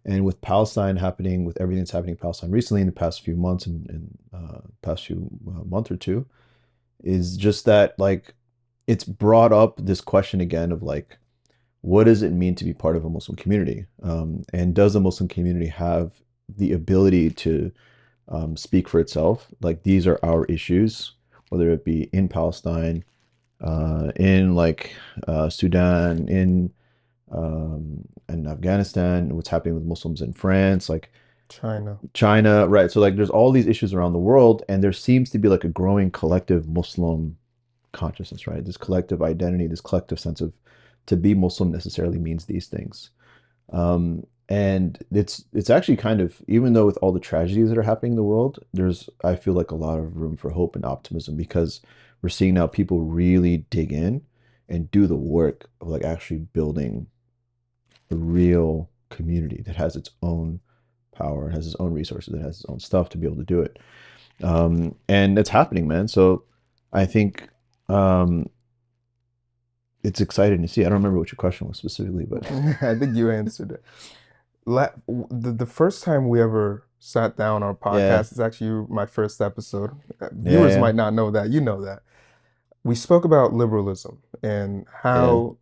And with Palestine happening, with everything that's happening in Palestine recently in the past few months and past few month or two, is just that like it's brought up this question again of like, what does it mean to be part of a Muslim community? And does the Muslim community have the ability to speak for itself? Like, these are our issues, whether it be in Palestine, in like Sudan, in Afghanistan, what's happening with Muslims in France, like China, right? So like, there's all these issues around the world, and there seems to be like a growing collective Muslim consciousness, right? This collective identity, this collective sense of to be Muslim necessarily means these things. And it's actually kind of, even though with all the tragedies that are happening in the world, there's, I feel like, a lot of room for hope and optimism, because we're seeing now people really dig in and do the work of like actually building a real community that has its own power, has its own resources, that has its own stuff to be able to do it. And it's happening, man. So I think it's exciting to see. I don't remember what your question was specifically, but I think you answered it. The first time we ever sat down on our yeah, podcast is actually my first episode. yeah, Viewers yeah, might not know that. You know that. We spoke about liberalism and yeah. how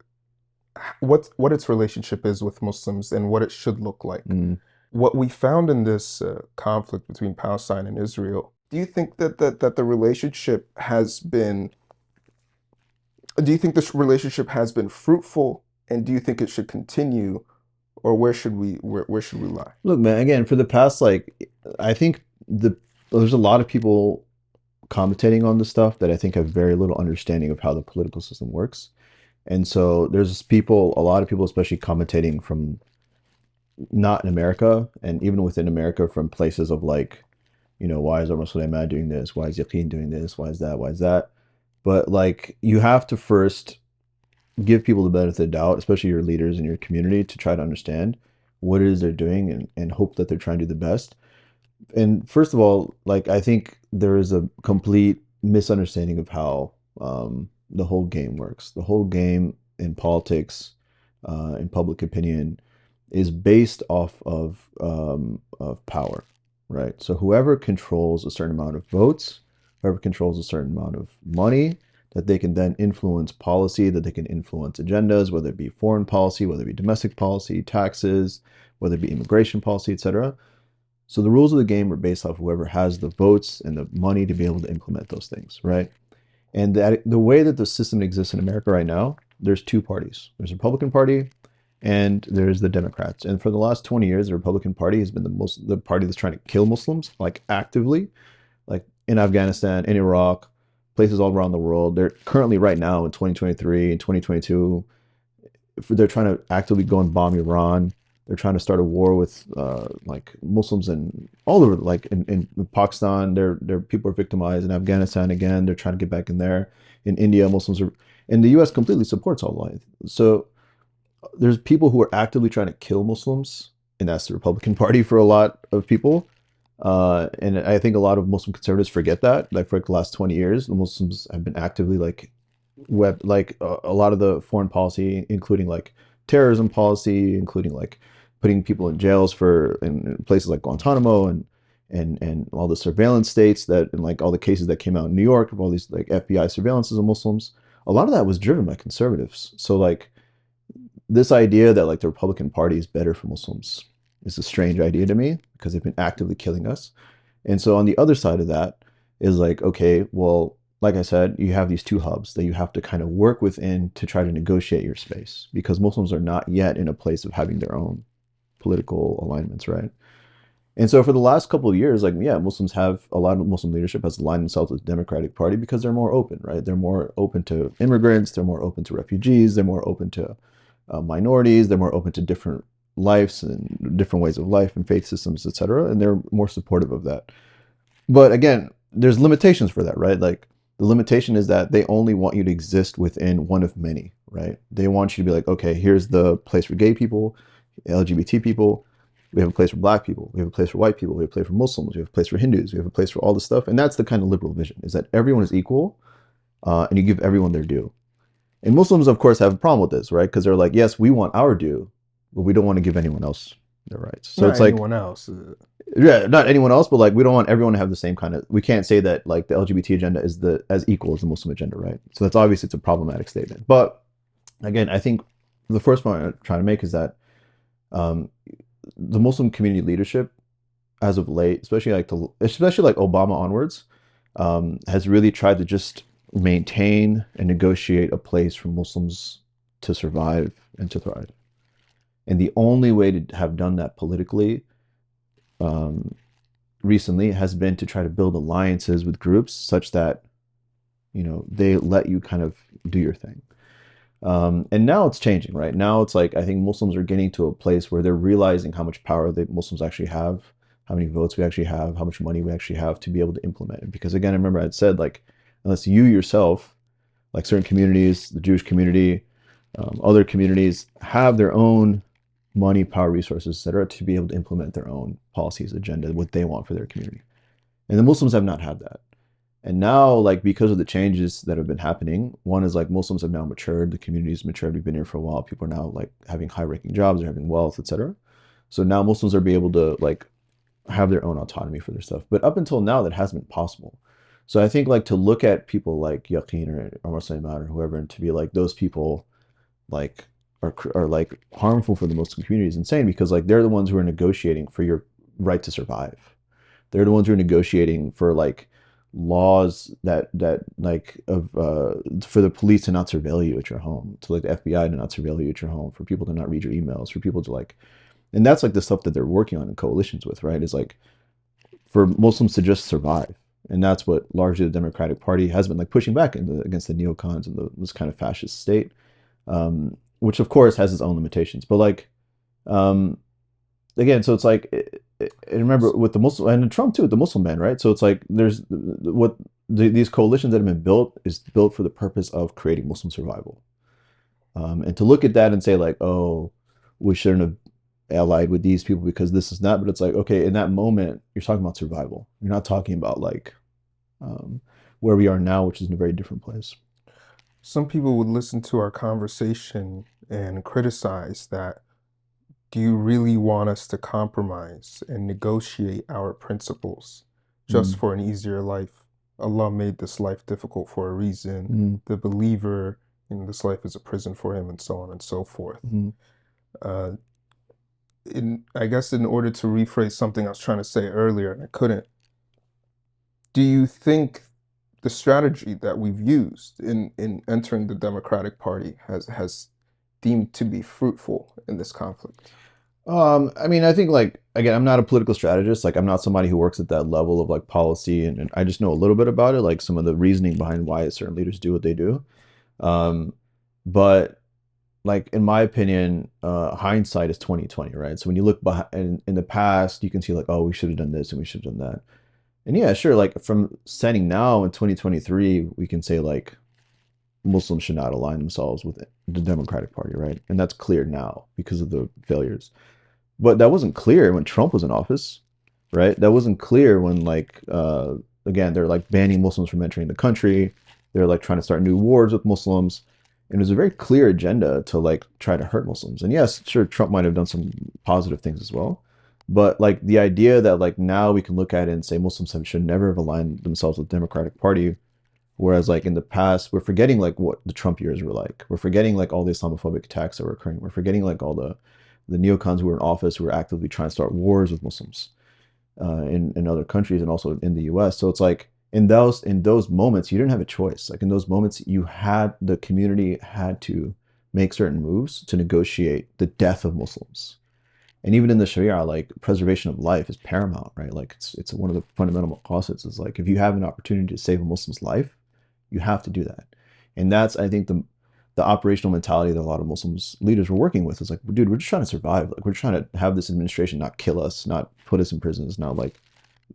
what its relationship is with Muslims and what it should look like. Mm. what we found in this conflict between Palestine and Israel, do you think that the relationship has been, do you think this relationship has been fruitful, and do you think it should continue, or where should we lie? Look, man, again, for the past, like, I think there's a lot of people commentating on this stuff that I think have very little understanding of how the political system works. And so there's people, a lot of people, especially commentating from not in America, and even within America, from places of like, why is Omar Nassimi doing this? Why is Yaqeen doing this? Why is that? Why is that? But like, you have to first give people the benefit of the doubt, especially your leaders in your community, to try to understand what it is they're doing, and hope that they're trying to do the best. And first of all, like, I think there is a complete misunderstanding of how the whole game works. The whole game in politics, in public opinion, is based off of power, right? So whoever controls a certain amount of votes, whoever controls a certain amount of money, that they can then influence policy, that they can influence agendas, whether it be foreign policy, whether it be domestic policy, taxes, whether it be immigration policy, etc. So the rules of the game are based off whoever has the votes and the money to be able to implement those things, right? And that the way that the system exists in America right now, there's two parties. There's the Republican Party and there's the Democrats. And for the last 20 years, the Republican Party has been the party that's trying to kill Muslims, like actively, like in Afghanistan, in Iraq, places all around the world. They're currently right now in 2023 and 2022, they're trying to actively go and bomb Iran. They're trying to start a war with like Muslims and all over, like in Pakistan. Their people are victimized. In Afghanistan, again, they're trying to get back in there. In India, Muslims are, and the U.S. completely supports all that. So there's people who are actively trying to kill Muslims, and that's the Republican Party for a lot of people. And I think a lot of Muslim conservatives forget that. Like, for the last 20 years, the Muslims have been actively like a lot of the foreign policy, including like terrorism policy, including like putting people in jails for in places like Guantanamo, and all the surveillance states, that, and like all the cases that came out in New York of all these like FBI surveillances of Muslims. A lot of that was driven by conservatives. So like, this idea that like the Republican Party is better for Muslims is a strange idea to me, because they've been actively killing us. And so on the other side of that is like, okay, well, like I said, you have these two hubs that you have to kind of work within to try to negotiate your space, because Muslims are not yet in a place of having their own political alignments, right? And so for the last couple of years, like, yeah, Muslims have, a lot of Muslim leadership has aligned themselves with the Democratic Party because they're more open, right? They're more open to immigrants, they're more open to refugees, they're more open to minorities, they're more open to different lives and different ways of life and faith systems, etc. And they're more supportive of that. But again, there's limitations for that, right? Like, the limitation is that they only want you to exist within one of many, right? They want you to be like, okay, here's the place for gay people, LGBT people. We have a place for black people. We have a place for white people. We have a place for Muslims. We have a place for Hindus. We have a place for all this stuff. And that's the kind of liberal vision, is that everyone is equal, and you give everyone their due. And Muslims, of course, have a problem with this, right? Because they're like, yes, we want our due, but we don't want to give anyone else their rights. So Not it's like, anyone else. yeah, not anyone else, but like, we don't want everyone to have the same kind of, we can't say that like the LGBT agenda is as equal as the Muslim agenda, right? So that's obviously, it's a problematic statement. But again, I think the first point I'm trying to make is that the Muslim community leadership, as of late, especially like Obama onwards, has really tried to just maintain and negotiate a place for Muslims to survive and to thrive. And the only way to have done that politically recently has been to try to build alliances with groups such that, they let you kind of do your thing. And now it's changing, right? Now it's like, I think Muslims are getting to a place where they're realizing how much power the Muslims actually have, how many votes we actually have, how much money we actually have to be able to implement it. Because again, I remember I'd said, like, unless you yourself, like certain communities, the Jewish community, other communities, have their own money, power, resources, etc., to be able to implement their own policies, agenda, what they want for their community. And the Muslims have not had that. And now, like, because of the changes that have been happening, one is like, Muslims have now matured, the community's matured, we've been here for a while, people are now like having high-ranking jobs, they're having wealth, etc. So now Muslims are be able to like have their own autonomy for their stuff. But up until now, that hasn't been possible. So I think, like, to look at people like Yaqeen or Omar Nassimi or whoever, and to be like, those people like are like harmful for the Muslim community is insane, because like they're the ones who are negotiating for your right to survive. They're the ones who are negotiating for like laws that like of for the police to not surveil you at your home, to like the FBI to not surveil you at your home, for people to not read your emails, for people to like, and that's like the stuff that they're working on in coalitions with, right? Is like for Muslims to just survive. And that's what largely the Democratic Party has been like pushing back against the neocons and this kind of fascist state, which of course has its own limitations. But like, um, again, so it's like, and remember with the Muslim and Trump too, with the Muslim ban, right? So it's like there's what these coalitions that have been built is built for the purpose of creating Muslim survival. And to look at that and say like, oh, we shouldn't have allied with these people because this is not, but it's like, okay, in that moment, you're talking about survival. You're not talking about like um, where we are now, which is in a very different place. Some people would listen to our conversation and criticize that. Do you really want us to compromise and negotiate our principles just Mm, for an easier life? Allah made this life difficult for a reason. mm, The believer, this life is a prison for him, and so on and so forth. mm. Uh, I guess in order to rephrase something I was trying to say earlier and I couldn't, do you think the strategy that we've used in entering the Democratic Party has deemed to be fruitful in this conflict? I mean, I think like again, I'm not a political strategist. Like, I'm not somebody who works at that level of like policy, and I just know a little bit about it, like some of the reasoning behind why certain leaders do what they do. Um, but like in my opinion, hindsight is 2020, right? So when you look behind in the past, you can see like, oh, we should have done this and we should have done that. And yeah, sure, like from standing now in 2023, we can say like Muslims should not align themselves with the Democratic Party, right? And that's clear now because of the failures. But that wasn't clear when Trump was in office, right? That wasn't clear when like again, they're like banning Muslims from entering the country. They're like trying to start new wars with Muslims. And it was a very clear agenda to like try to hurt Muslims. And yes, sure, Trump might have done some positive things as well. But like the idea that like now we can look at it and say Muslims should never have aligned themselves with the Democratic Party. Whereas like in the past, we're forgetting like what the Trump years were like. We're forgetting like all the Islamophobic attacks that were occurring. We're forgetting like all the neocons who were in office who were actively trying to start wars with Muslims in other countries and also in the U.S. So it's like in those moments you didn't have a choice. Like in those moments the community had to make certain moves to negotiate the death of Muslims. And even in the Sharia, like preservation of life is paramount, right? Like it's one of the fundamental maqasids is like if you have an opportunity to save a Muslim's life, you have to do that. And that's I think the operational mentality that a lot of Muslims leaders were working with is like, dude, we're just trying to survive. Like we're trying to have this administration not kill us, not put us in prisons, not like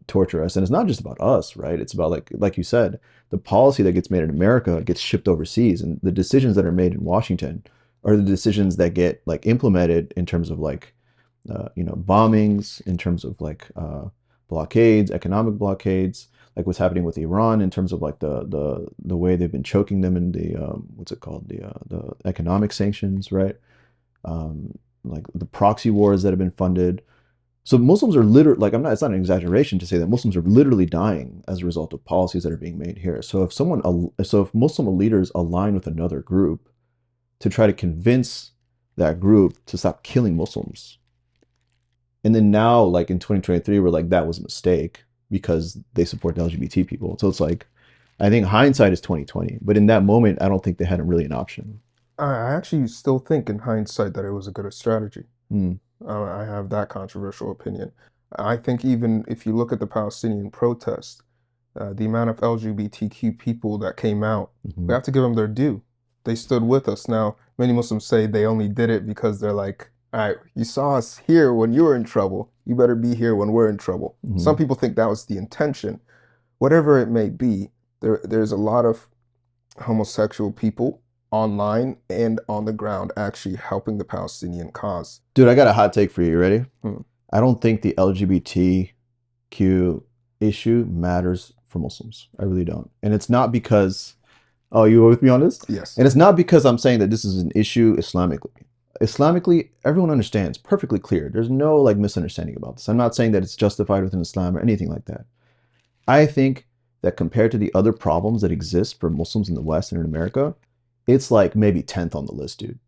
torture us. And it's not just about us, right? It's about like you said, the policy that gets made in America gets shipped overseas, and the decisions that are made in Washington are the decisions that get like implemented in terms of like bombings, in terms of like blockades, economic blockades, like what's happening with Iran in terms of like the way they've been choking them in the what's it called, the economic sanctions, right? Like the proxy wars that have been funded. So Muslims are literally like it's not an exaggeration to say that Muslims are literally dying as a result of policies that are being made here. So if Muslim leaders align with another group to try to convince that group to stop killing Muslims, and then now, like in 2023, we're like, that was a mistake because they support the LGBT people. So it's like, I think hindsight is 2020, but in that moment, I don't think they had really an option. I actually still think in hindsight that it was a good strategy. Mm, I have that controversial opinion. I think even if you look at the Palestinian protest, the amount of LGBTQ people that came out, we hmm have to give them their due. They stood with us. Now, many Muslims say they only did it because they're like, all right, you saw us here when you were in trouble. You better be here when we're in trouble. Some hmm people think that was the intention. Whatever it may be, there's a lot of homosexual people online and on the ground actually helping the Palestinian cause. Dude, I got a hot take for you. You ready? Hmm. I don't think the LGBTQ issue matters for Muslims. I really don't. And it's not because, oh, you were with me on this? Yes. And it's not because I'm saying that this is an issue Islamically. Islamically, everyone understands perfectly clear. There's no like misunderstanding about this. I'm not saying that it's justified within Islam or anything like that. I think that compared to the other problems that exist for Muslims in the West and in America, it's like maybe 10th on the list, dude.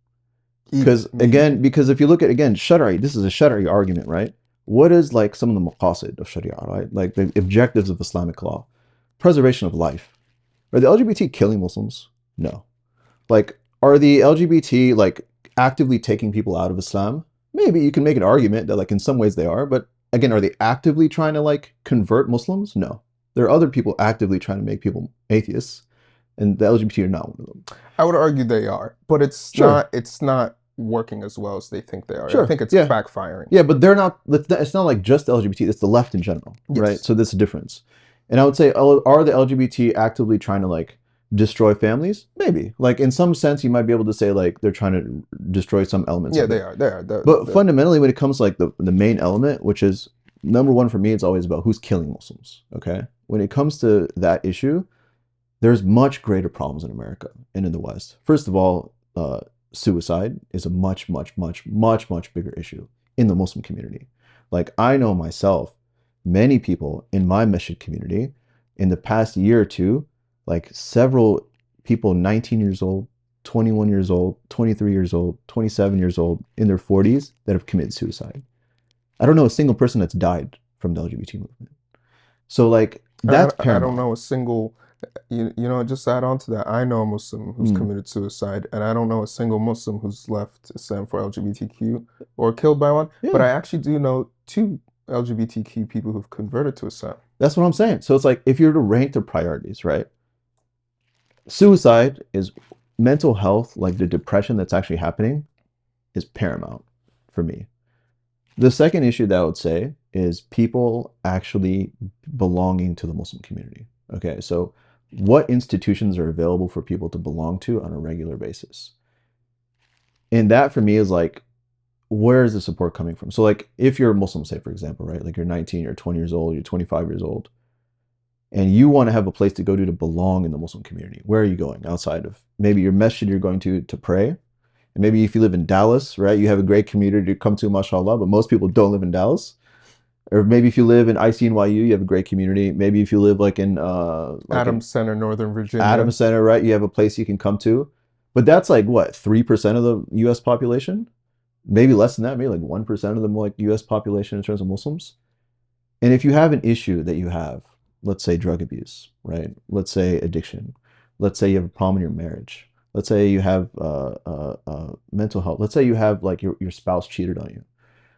Because if you look at, again, Shari'i, this is a Shari'i argument, right? What is like some of the maqasid of Sharia, right? Like the objectives of Islamic law. Preservation of life. Are the LGBT killing Muslims? No. Like, are the LGBT like actively taking people out of Islam? Maybe you can make an argument that like in some ways they are, but again, are they actively trying to like convert Muslims? No. There are other people actively trying to make people atheists, and the LGBT are not one of them. I would argue they are, but Sure. it's not working as well as they think they are. I Sure. think it's Yeah. backfiring. Yeah, but they're not. It's not like just the LGBT. It's the left in general, right? Yes. So there's a difference. And I would say, are the LGBT actively trying to like destroy families? Maybe. Like in some sense, you might be able to say like they're trying to destroy some elements Yeah, of they it. are. They are. But fundamentally, when it comes to like the main element, which is number one for me, it's always about who's killing Muslims. Okay. When it comes to that issue, there's much greater problems in America and in the West. First of all, suicide is a much, much, much, much, much bigger issue in the Muslim community. Like I know myself, many people in my masjid community in the past year or two, like several people 19 years old, 21 years old, 23 years old, 27 years old, in their 40s that have committed suicide. I don't know a single person that's died from the LGBT movement. So like that's I don't paramount. know a single, just add on to that. I know a Muslim who's Mm. committed suicide, and I don't know a single Muslim who's left Islam for LGBTQ or killed by one. But Yeah. I actually do know two LGBTQ people who've converted to Islam. That's what I'm saying. So it's like if you're to rank the priorities, right? Suicide is mental health, like the depression that's actually happening, is paramount for me. The second issue that I would say is people actually belonging to the Muslim community. Okay, so what institutions are available for people to belong to on a regular basis? And that for me is like, where is the support coming from? So like if you're a Muslim, say for example, right? Like you're 19, you're 20 years old, you're 25 years old, and you want to have a place to go to belong in the Muslim community. Where are you going outside of maybe your masjid you're going to pray? And maybe if you live in Dallas, right, you have a great community to come to, mashallah, but most people don't live in Dallas. Or maybe if you live in ICNYU, you have a great community. Maybe if you live like in Adams Center, Northern Virginia. Adams Center, right, you have a place you can come to. But that's like what, 3% of the US population? Maybe less than that, maybe like 1% of the like US population in terms of Muslims. And if you have an issue that you have, let's say drug abuse, right? Let's say addiction. Let's say you have a problem in your marriage. Let's say you have mental health. Let's say you have like your spouse cheated on you.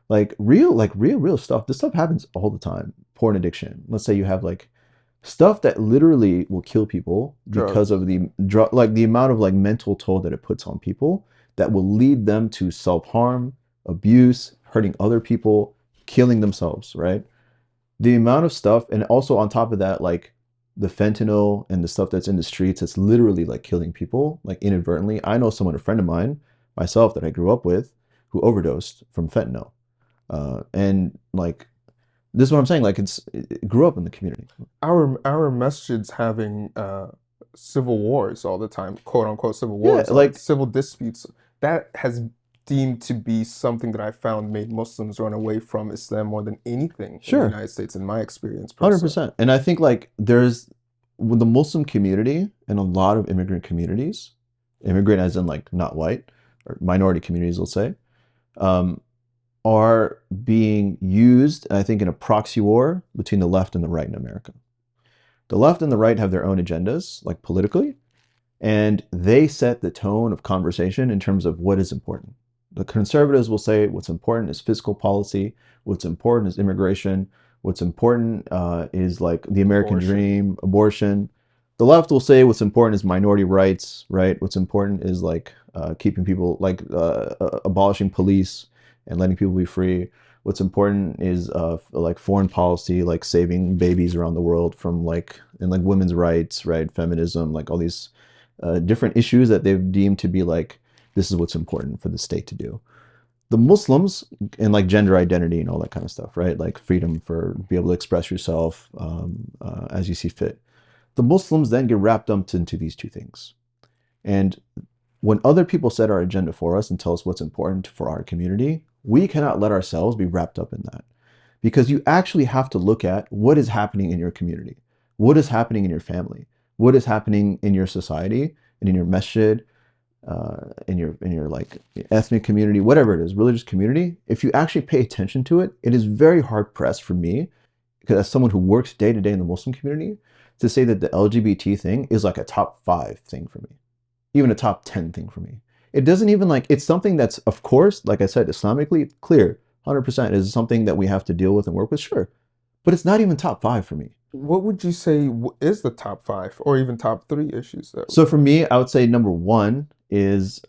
Like real stuff. This stuff happens all the time. Porn addiction. Let's say you have like stuff that literally will kill people because of the drug, like the amount of like mental toll that it puts on people that will lead them to self-harm, abuse, hurting other people, killing themselves, right? The amount of stuff, and also on top of that, like the fentanyl and the stuff that's in the streets, that's literally like killing people, like inadvertently. I know someone, a friend of mine, myself, that I grew up with, who overdosed from fentanyl. And like, this is what I'm saying. Like, it grew up in the community. Our masjids having civil wars all the time, quote unquote civil wars, Yeah, like civil disputes. That has deemed to be something that I found made Muslims run away from Islam more than anything in the sure, United States, in my experience personally. 100%. And I think like there's with the Muslim community and a lot of immigrant communities, immigrant as in like not white or minority communities, let's say, um, are being used, I think, in a proxy war between the left and the right in America. The left and the right have their own agendas, like politically, and they set the tone of conversation in terms of what is important. The conservatives will say what's important is fiscal policy, what's important is immigration, what's important is like the American dream, abortion. The left will say what's important is minority rights, right? What's important is like keeping people, like abolishing police and letting people be free. What's important is like foreign policy, like saving babies around the world from like, and like women's rights, right? Feminism, like all these different issues that they've deemed to be like, this is what's important for the state to do. The Muslims and like gender identity and all that kind of stuff, right? Like freedom for be able to express yourself as you see fit. The Muslims then get wrapped up into these two things. And when other people set our agenda for us and tell us what's important for our community, we cannot let ourselves be wrapped up in that. Because you actually have to look at what is happening in your community, what is happening in your family, what is happening in your society and in your masjid. in your like ethnic community, whatever it is, religious community, if you actually pay attention to it, it is very hard pressed for me, because as someone who works day to day in the Muslim community, to say that the LGBT thing is like a top 5 thing for me, even a top 10 thing for me. It doesn't even like, it's something that's, of course, like I said, Islamically clear, 100% is something that we have to deal with and work with, sure. But it's not even top 5 for me. What would you say is the top five or even top three issues that So for me, I would say number 1 is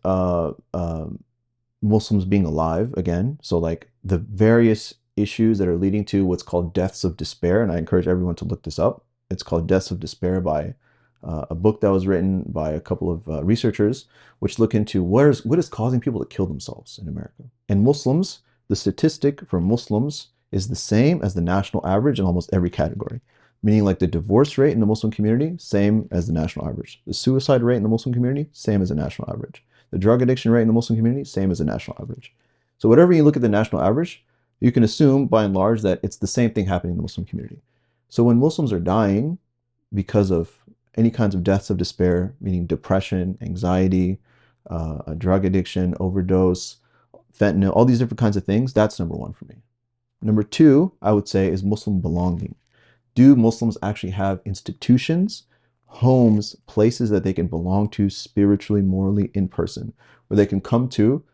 Muslims being alive again. So like the various issues that are leading to what's called deaths of despair, and I encourage everyone to look this up. It's called Deaths of Despair by a book that was written by a couple of researchers, which look into what is causing people to kill themselves in America. And Muslims, the statistic for Muslims is the same as the national average in almost every category. Meaning like the divorce rate in the Muslim community, same as the national average. The suicide rate in the Muslim community, same as the national average. The drug addiction rate in the Muslim community, same as the national average. So whatever you look at the national average, you can assume by and large that it's the same thing happening in the Muslim community. So when Muslims are dying because of any kinds of deaths of despair, meaning depression, anxiety, drug addiction, overdose, fentanyl, all these different kinds of things, that's number 1 for me. Number 2, I would say, is Muslim belonging. Do Muslims actually have institutions, homes, places that they can belong to spiritually, morally, in person, where they can come to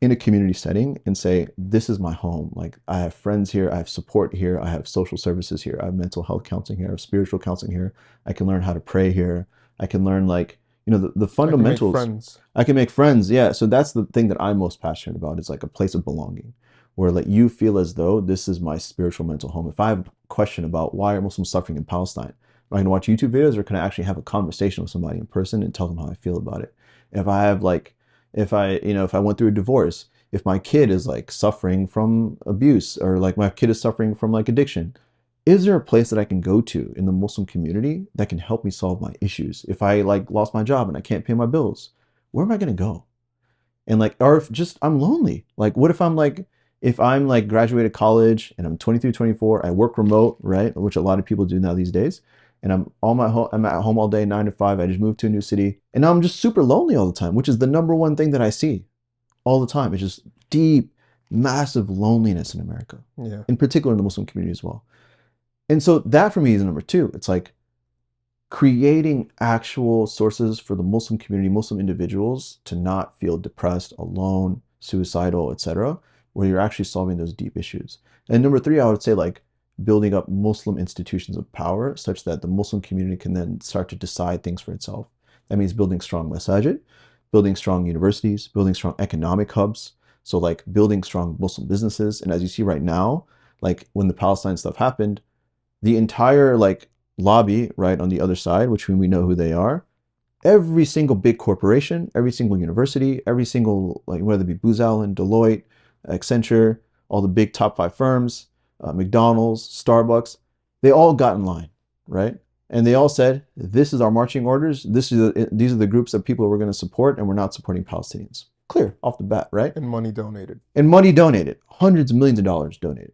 in a community setting and say, this is my home. Like I have friends here, I have support here, I have social services here, I have mental health counseling here, I have spiritual counseling here. I can learn how to pray here. I can learn like, the I can make fundamentals. friends? I can make friends. Yeah. So that's the thing that I'm most passionate about. It's like a place of belonging where like you feel as though this is my spiritual mental home. If I have a question about why are Muslims suffering in Palestine, am I going to watch YouTube videos or can I actually have a conversation with somebody in person and tell them how I feel about it? If I have like, if I went through a divorce, if my kid is like suffering from abuse or like my kid is suffering from like addiction, is there a place that I can go to in the Muslim community that can help me solve my issues? If I like lost my job and I can't pay my bills, where am I going to go? And like, or if just I'm lonely, like what if I'm like, if I'm like graduated college and I'm 23, 24, I work remote, right? Which a lot of people do now these days. And I'm at home all day, 9 to 5. I just moved to a new city and now I'm just super lonely all the time, which is the number 1 thing that I see all the time. It's just deep, massive loneliness in America, Yeah. in particular in the Muslim community as well. And so that for me is number 2. It's like creating actual sources for the Muslim community, Muslim individuals to not feel depressed, alone, suicidal, etc., where you're actually solving those deep issues. And number 3, I would say like building up Muslim institutions of power such that the Muslim community can then start to decide things for itself. That means building strong masajid, building strong universities, building strong economic hubs. So like building strong Muslim businesses. And as you see right now, like when the Palestine stuff happened, the entire like lobby right on the other side, which we know who they are, every single big corporation, every single university, every single, like whether it be Booz Allen, Deloitte, Accenture, all the big top 5 firms, McDonald's, Starbucks, they all got in line, right? And they all said, this is our marching orders. These are the groups of people we're going to support, and we're not supporting Palestinians. Clear off the bat, right? And money donated. And money donated, hundreds of millions of dollars donated.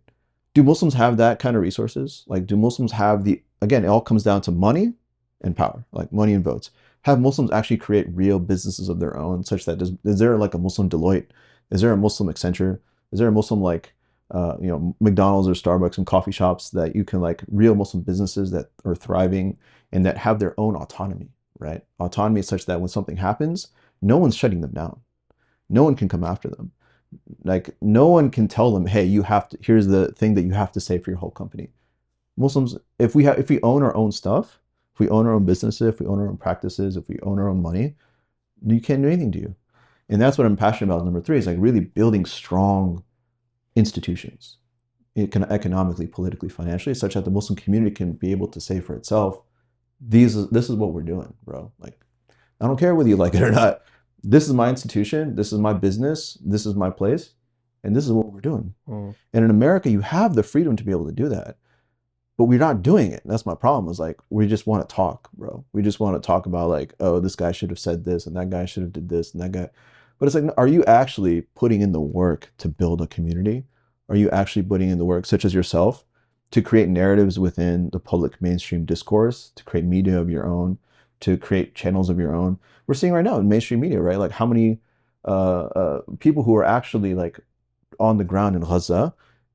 Do Muslims have that kind of resources? Like, do Muslims have again, it all comes down to money and power, like money and votes. Have Muslims actually create real businesses of their own, such that is there like a Muslim Deloitte? Is there a Muslim Accenture? Is there a Muslim like, McDonald's or Starbucks and coffee shops that you can like real Muslim businesses that are thriving and that have their own autonomy, right? Autonomy is such that when something happens, no one's shutting them down. No one can come after them. Like no one can tell them, hey, here's the thing that you have to say for your whole company. Muslims, if we own our own stuff, if we own our own businesses, if we own our own practices, if we own our own money, you can't do anything to you. And that's what I'm passionate about. Number 3 is like really building strong institutions, economically, politically, financially, such that the Muslim community can be able to say for itself, this is what we're doing, bro. Like, I don't care whether you like it or not. This is my institution. This is my business. This is my place. And this is what we're doing. And in America, you have the freedom to be able to do that. But we're not doing it. That's my problem. Is like, we just want to talk, bro. We just want to talk about like, oh, this guy should have said this and that guy should have did this and that guy. But it's like, are you actually putting in the work to build a community? Are you actually putting in the work, such as yourself, to create narratives within the public mainstream discourse, to create media of your own, to create channels of your own. We're seeing right now in mainstream media, right? Like how many people who are actually like on the ground in Gaza,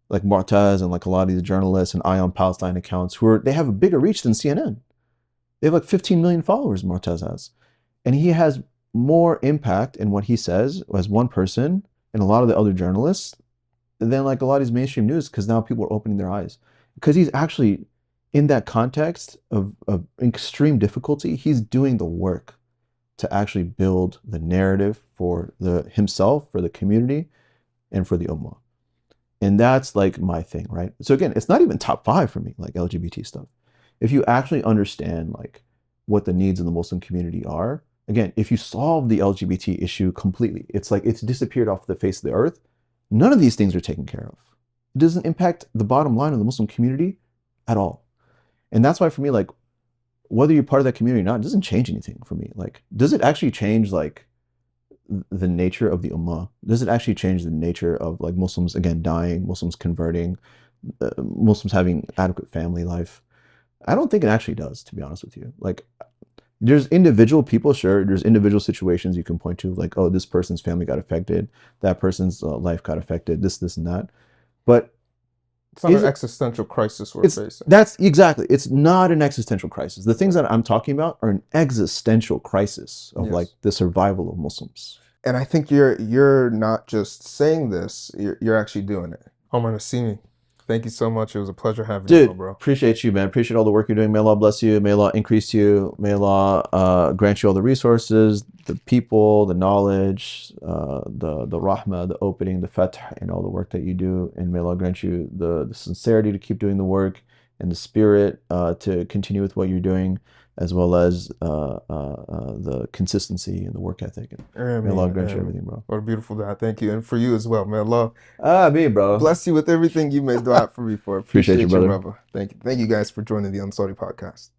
like Mu'taz and like a lot of these journalists and Eye on Palestine accounts, they have a bigger reach than CNN. They have like 15 million followers, Mu'taz has. And he has more impact in what he says as one person and a lot of the other journalists than like a lot of these mainstream news, because now people are opening their eyes. Because he's actually, in that context of extreme difficulty, he's doing the work to actually build the narrative for himself, for the community, and for the ummah. And that's like my thing, right? So again, it's not even top 5 for me, like LGBT stuff. If you actually understand like what the needs of the Muslim community are, again, if you solve the LGBT issue completely, it's like it's disappeared off the face of the earth. None of these things are taken care of. It doesn't impact the bottom line of the Muslim community at all. And that's why for me, like, whether you're part of that community or not, it doesn't change anything for me. Like, does it actually change like the nature of the ummah? Does it actually change the nature of like Muslims again dying, Muslims converting, Muslims having adequate family life? I don't think it actually does, to be honest with you. Like, there's individual people, sure, there's individual situations you can point to, like, oh, this person's family got affected, that person's life got affected, this and that. But it's not an existential crisis we're facing. That's exactly. It's not an existential crisis. The things that I'm talking about are an existential crisis of like the survival of Muslims. And I think you're not just saying this, you're actually doing it. Omar Nassimi, thank you so much. It was a pleasure having you, bro. Appreciate you, man. Appreciate all the work you're doing. May Allah bless you. May Allah increase you. May Allah grant you all the resources, the people, the knowledge, the rahmah, the opening, the fath, and all the work that you do. And may Allah grant you the sincerity to keep doing the work and the spirit to continue with what you're doing, as well as the consistency and the work ethic. And may Allah grant you everything, bro. What a beautiful dua. Thank you. And for you as well. May Allah me, bro. bless you with everything you made dua for me for. Appreciate you, brother. Thank you. Thank you guys for joining the Ansari Podcast.